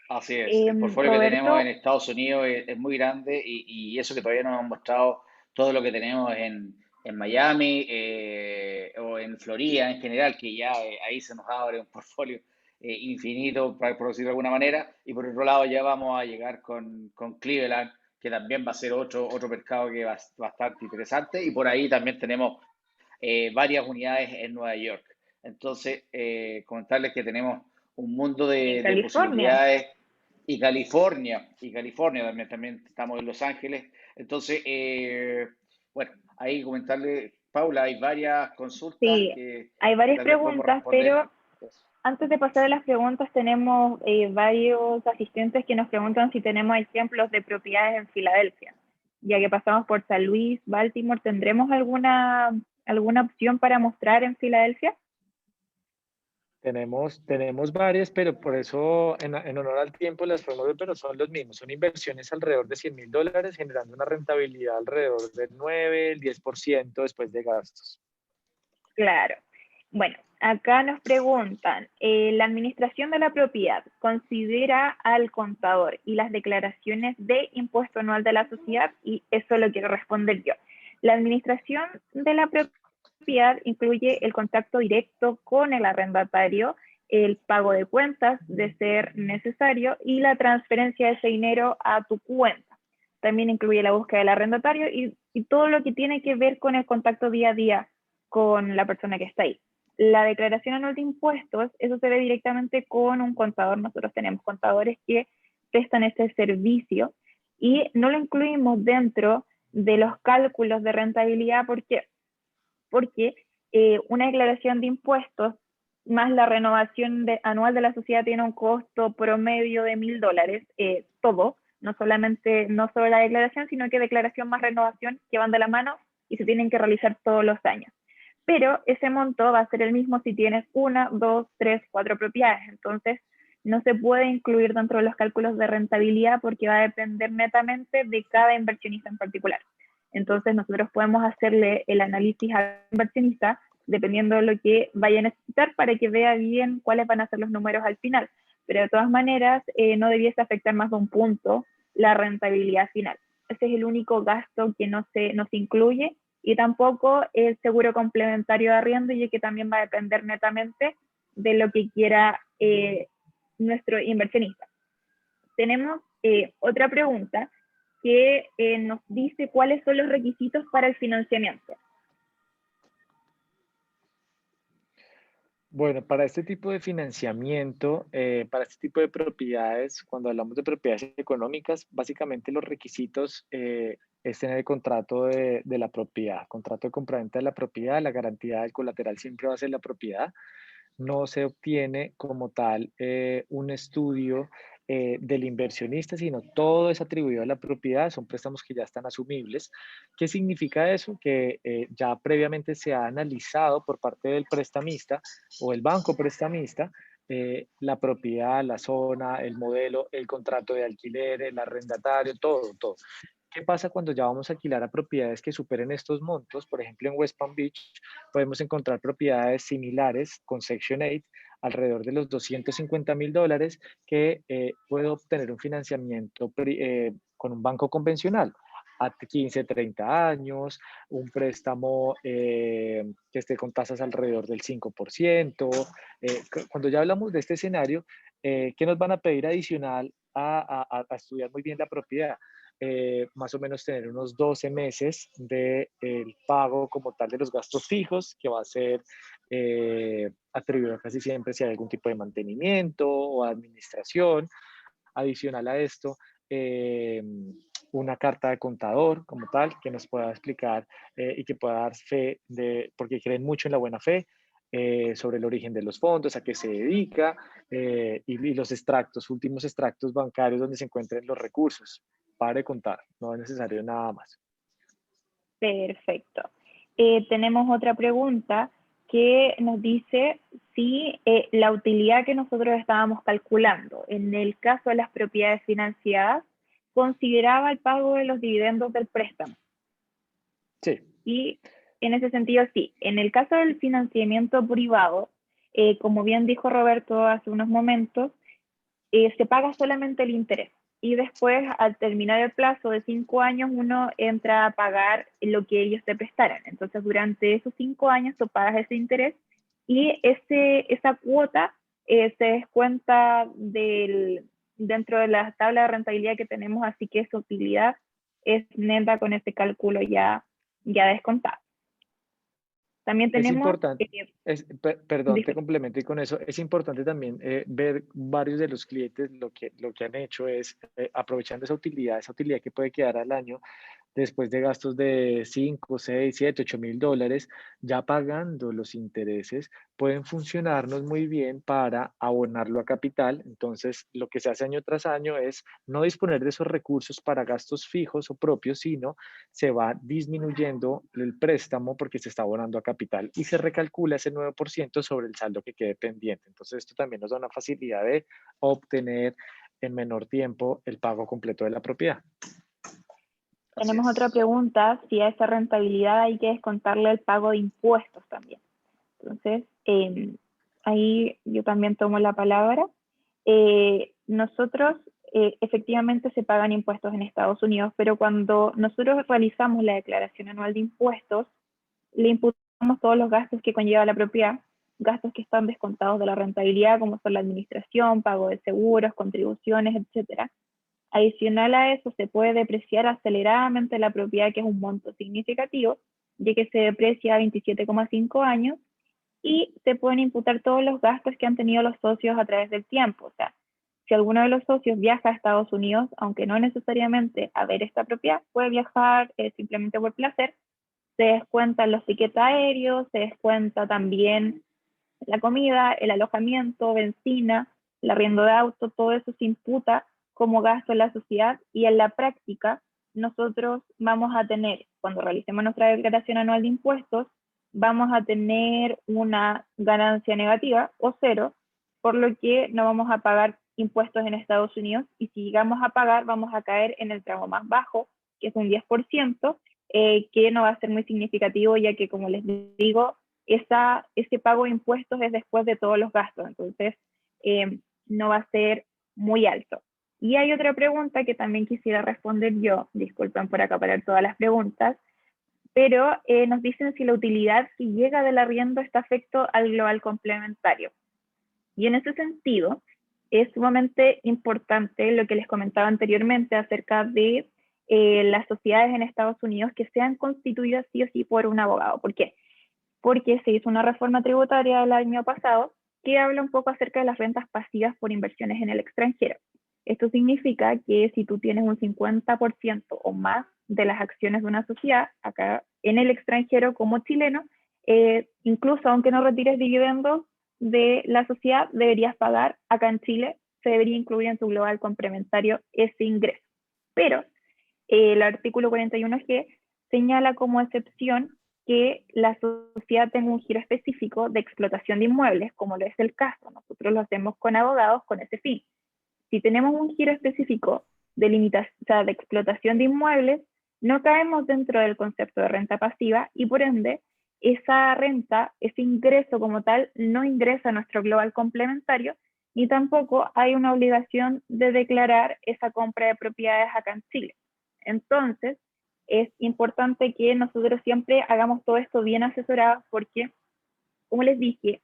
[SPEAKER 2] Así es, el portfolio que tenemos en
[SPEAKER 1] Roberto,
[SPEAKER 2] Estados Unidos es muy grande y eso que todavía no hemos mostrado todo lo que tenemos en Miami o en Florida en general, que ya ahí se nos abre un portfolio infinito, por decirlo de alguna manera, y por otro lado ya vamos a llegar con Cleveland, que también va a ser otro mercado que va bastante interesante, y por ahí también tenemos varias unidades en Nueva York. Entonces, comentarles que tenemos un mundo
[SPEAKER 1] en
[SPEAKER 2] de
[SPEAKER 1] California.
[SPEAKER 2] posibilidades y California también estamos en Los Ángeles. Entonces, bueno, ahí comentarle, Paula, hay varias consultas
[SPEAKER 1] Sí, hay
[SPEAKER 2] que
[SPEAKER 1] varias
[SPEAKER 2] tal vez podemos
[SPEAKER 1] preguntas,
[SPEAKER 2] responder.
[SPEAKER 1] pero antes de pasar a las preguntas, tenemos varios asistentes que nos preguntan si tenemos ejemplos de propiedades en Filadelfia. Ya que pasamos por San Luis, Baltimore, ¿tendremos alguna opción para mostrar en Filadelfia?
[SPEAKER 4] Tenemos varias, pero por eso, en honor al tiempo, las podemos ver, pero son los mismos. Son inversiones alrededor de $100,000, generando una rentabilidad alrededor del 9, el 10% después de gastos.
[SPEAKER 1] Claro. Bueno, acá nos preguntan, ¿la administración de la propiedad considera al contador y las declaraciones de impuesto anual de la sociedad? Y eso lo quiero responder yo. La administración de la propiedad incluye el contacto directo con el arrendatario, el pago de cuentas de ser necesario y la transferencia de ese dinero a tu cuenta. También incluye la búsqueda del arrendatario y todo lo que tiene que ver con el contacto día a día con la persona que está ahí. La declaración anual de impuestos, eso se ve directamente con un contador. Nosotros tenemos contadores que prestan este servicio y no lo incluimos dentro de los cálculos de rentabilidad. ¿Por qué? Porque una declaración de impuestos más la renovación anual de la sociedad tiene un costo promedio de $1,000, todo, no solo la declaración, sino que declaración más renovación que van de la mano y se tienen que realizar todos los años. Pero ese monto va a ser el mismo si tienes 1, 2, 3, 4 propiedades. Entonces, no se puede incluir dentro de los cálculos de rentabilidad porque va a depender netamente de cada inversionista en particular. Entonces, nosotros podemos hacerle el análisis al inversionista dependiendo de lo que vaya a necesitar para que vea bien cuáles van a ser los números al final. Pero de todas maneras, no debiese afectar más de un punto la rentabilidad final. Ese es el único gasto que no se incluye y tampoco el seguro complementario de arriendo, y que también va a depender netamente de lo que quiera nuestro inversionista. Tenemos otra pregunta que nos dice cuáles son los requisitos para el financiamiento.
[SPEAKER 4] Bueno, para este tipo de financiamiento, para este tipo de propiedades, cuando hablamos de propiedades económicas, básicamente los requisitos es tener el contrato de la propiedad, contrato de compraventa de la propiedad, la garantía del colateral siempre va a ser la propiedad. No se obtiene como tal un estudio del inversionista, sino todo es atribuido a la propiedad, son préstamos que ya están asumibles. ¿Qué significa eso? Que ya previamente se ha analizado por parte del prestamista o el banco prestamista la propiedad, la zona, el modelo, el contrato de alquiler, el arrendatario, todo, todo. ¿Qué pasa cuando ya vamos a alquilar a propiedades que superen estos montos? Por ejemplo, en West Palm Beach podemos encontrar propiedades similares con Section 8 alrededor de los $250,000 que puedo obtener un financiamiento con un banco convencional a 15, 30 años, un préstamo que esté con tasas alrededor del 5%. Cuando ya hablamos de este escenario, ¿qué nos van a pedir adicional a estudiar muy bien la propiedad? Más o menos tener unos 12 meses del pago como tal de los gastos fijos, que va a ser atribuido casi siempre si hay algún tipo de mantenimiento o administración. Adicional a esto, una carta de contador como tal que nos pueda explicar y que pueda dar fe de, porque creen mucho en la buena fe, sobre el origen de los fondos, a qué se dedica y los extractos, últimos extractos bancarios donde se encuentren los recursos. Para de contar, no es necesario nada más.
[SPEAKER 1] Perfecto. Tenemos otra pregunta que nos dice si la utilidad que nosotros estábamos calculando en el caso de las propiedades financiadas consideraba el pago de los dividendos del préstamo.
[SPEAKER 4] Sí.
[SPEAKER 1] Y en ese sentido, sí. En el caso del financiamiento privado, como bien dijo Roberto hace unos momentos, se paga solamente el interés. Y después, al terminar el plazo de 5 años, uno entra a pagar lo que ellos te prestaran. Entonces, durante esos 5 años, tú pagas ese interés y esa cuota se descuenta dentro de la tabla de rentabilidad que tenemos, así que esa utilidad es neta con ese cálculo ya descontado. También
[SPEAKER 4] Es
[SPEAKER 1] tenemos...
[SPEAKER 4] importante, perdón, te
[SPEAKER 1] disculpe.
[SPEAKER 4] complemento y con eso, es importante también ver varios de los clientes lo que han hecho es, aprovechando esa utilidad que puede quedar al año, después de gastos de 5, 6, 7, 8 mil dólares, ya pagando los intereses, pueden funcionarnos muy bien para abonarlo a capital. Entonces, lo que se hace año tras año es no disponer de esos recursos para gastos fijos o propios, sino se va disminuyendo el préstamo porque se está abonando a capital y se recalcula ese 9% sobre el saldo que quede pendiente. Entonces, esto también nos da una facilidad de obtener en menor tiempo el pago completo de la propiedad.
[SPEAKER 1] Tenemos otra pregunta, si a esa rentabilidad hay que descontarle el pago de impuestos también. Entonces, ahí yo también tomo la palabra. Nosotros, efectivamente, se pagan impuestos en Estados Unidos, pero cuando nosotros realizamos la declaración anual de impuestos, le imputamos todos los gastos que conlleva la propiedad, gastos que están descontados de la rentabilidad, como son la administración, pago de seguros, contribuciones, etcétera. Adicional a eso, se puede depreciar aceleradamente la propiedad, que es un monto significativo, ya que se deprecia a 27,5 años, y se pueden imputar todos los gastos que han tenido los socios a través del tiempo. O sea, si alguno de los socios viaja a Estados Unidos, aunque no necesariamente a ver esta propiedad, puede viajar simplemente por placer, se descuentan los tiquetes aéreos, se descuenta también la comida, el alojamiento, benzina, el arriendo de auto, todo eso se imputa como gasto en la sociedad, y en la práctica nosotros vamos a tener, cuando realicemos nuestra declaración anual de impuestos, vamos a tener una ganancia negativa o cero, por lo que no vamos a pagar impuestos en Estados Unidos, y si llegamos a pagar vamos a caer en el tramo más bajo, que es un 10%, que no va a ser muy significativo, ya que, como les digo, ese pago de impuestos es después de todos los gastos, entonces no va a ser muy alto. Y hay otra pregunta que también quisiera responder yo, disculpen por acaparar todas las preguntas, pero nos dicen si la utilidad que llega del arriendo está afecto al global complementario. Y en ese sentido, es sumamente importante lo que les comentaba anteriormente acerca de las sociedades en Estados Unidos que sean constituidas sí o sí por un abogado. ¿Por qué? Porque se hizo una reforma tributaria el año pasado que habla un poco acerca de las rentas pasivas por inversiones en el extranjero. Esto significa que si tú tienes un 50% o más de las acciones de una sociedad acá en el extranjero como chileno, incluso aunque no retires dividendos de la sociedad, deberías pagar acá en Chile, se debería incluir en tu global complementario ese ingreso. Pero el artículo 41G señala como excepción que la sociedad tenga un giro específico de explotación de inmuebles, como lo es el caso. Nosotros lo hacemos con abogados con ese fin. Si tenemos un giro específico de explotación de inmuebles, no caemos dentro del concepto de renta pasiva, y por ende, esa renta, ese ingreso como tal, no ingresa a nuestro global complementario, ni tampoco hay una obligación de declarar esa compra de propiedades acá en Chile. Entonces, es importante que nosotros siempre hagamos todo esto bien asesorado, porque, como les dije,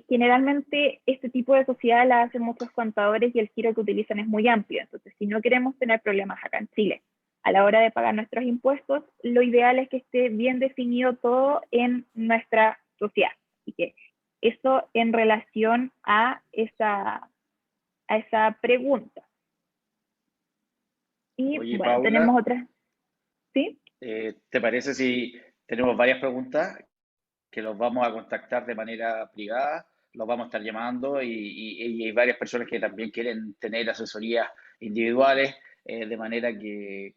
[SPEAKER 1] generalmente este tipo de sociedad la hacen muchos contadores y el giro que utilizan es muy amplio. Entonces, si no queremos tener problemas acá en Chile a la hora de pagar nuestros impuestos, lo ideal es que esté bien definido todo en nuestra sociedad. Así que eso en relación a esa pregunta. Y
[SPEAKER 2] Oye,
[SPEAKER 1] bueno, tenemos
[SPEAKER 2] Paula,
[SPEAKER 1] otras, ¿sí?
[SPEAKER 2] ¿te parece si tenemos varias preguntas que los vamos a contactar de manera privada? Los vamos a estar llamando y hay varias personas que también quieren tener asesorías individuales, de manera que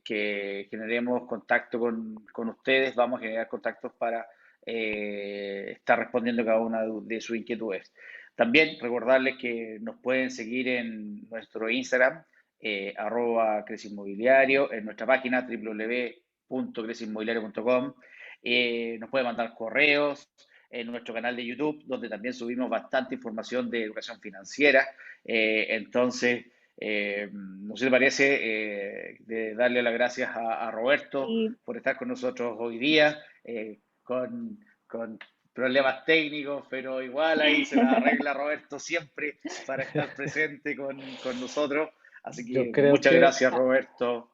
[SPEAKER 2] generemos contacto con ustedes. Vamos a generar contactos para estar respondiendo cada una de sus inquietudes. También recordarles que nos pueden seguir en nuestro Instagram, @crecinmobiliario, en nuestra página www.crecinmobiliario.com. Nos pueden mandar correos en nuestro canal de YouTube, donde también subimos bastante información de educación financiera. Entonces, no sé si te parece de darle las gracias a Roberto
[SPEAKER 1] Y
[SPEAKER 2] por estar con nosotros hoy día, con problemas técnicos, pero igual ahí se la arregla Roberto siempre para estar presente con nosotros. Así
[SPEAKER 4] Yo
[SPEAKER 2] que
[SPEAKER 4] creo
[SPEAKER 2] muchas
[SPEAKER 4] que
[SPEAKER 2] gracias, Roberto.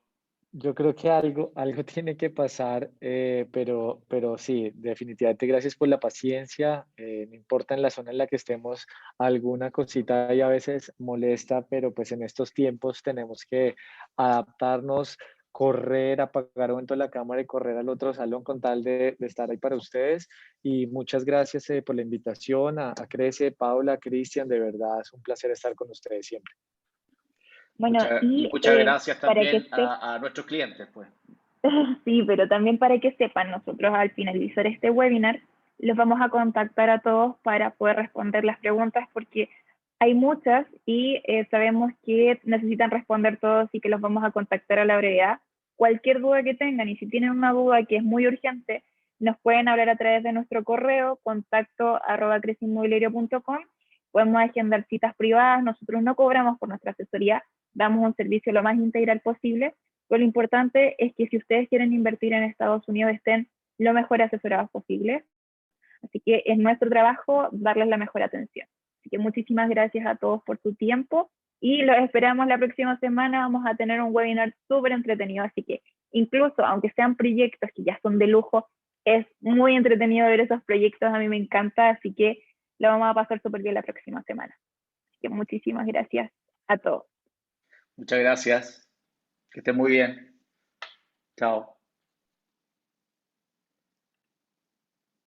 [SPEAKER 4] Yo creo que algo tiene que pasar, pero sí, definitivamente gracias por la paciencia. No importa en la zona en la que estemos, alguna cosita ahí a veces molesta, pero pues en estos tiempos tenemos que adaptarnos, correr, apagar un momento la cámara y correr al otro salón con tal de estar ahí para ustedes. Y muchas gracias por la invitación a Crece, Paula, Cristian, de verdad es un placer estar con ustedes siempre.
[SPEAKER 1] bueno,
[SPEAKER 2] Y
[SPEAKER 1] y
[SPEAKER 2] muchas gracias
[SPEAKER 1] para que
[SPEAKER 2] también
[SPEAKER 1] esté,
[SPEAKER 2] a nuestros clientes, pues.
[SPEAKER 1] sí, pero también para que sepan, nosotros al finalizar este webinar, los vamos a contactar a todos para poder responder las preguntas, porque hay muchas y sabemos que necesitan responder todos y que los vamos a contactar a la brevedad. Cualquier duda que tengan, y si tienen una duda que es muy urgente, nos pueden hablar a través de nuestro correo, contacto@crecinmobiliario.com. Podemos agendar citas privadas, nosotros no cobramos por nuestra asesoría, damos un servicio lo más integral posible, pero lo importante es que si ustedes quieren invertir en Estados Unidos estén lo mejor asesorados posible. Así que es nuestro trabajo darles la mejor atención. Así que muchísimas gracias a todos por su tiempo y los esperamos la próxima semana. Vamos a tener un webinar súper entretenido, así que incluso aunque sean proyectos que ya son de lujo, es muy entretenido ver esos proyectos, a mí me encanta, así que lo vamos a pasar súper bien la próxima semana. Así que muchísimas gracias a todos.
[SPEAKER 2] Muchas gracias. Que estén muy bien. Chao.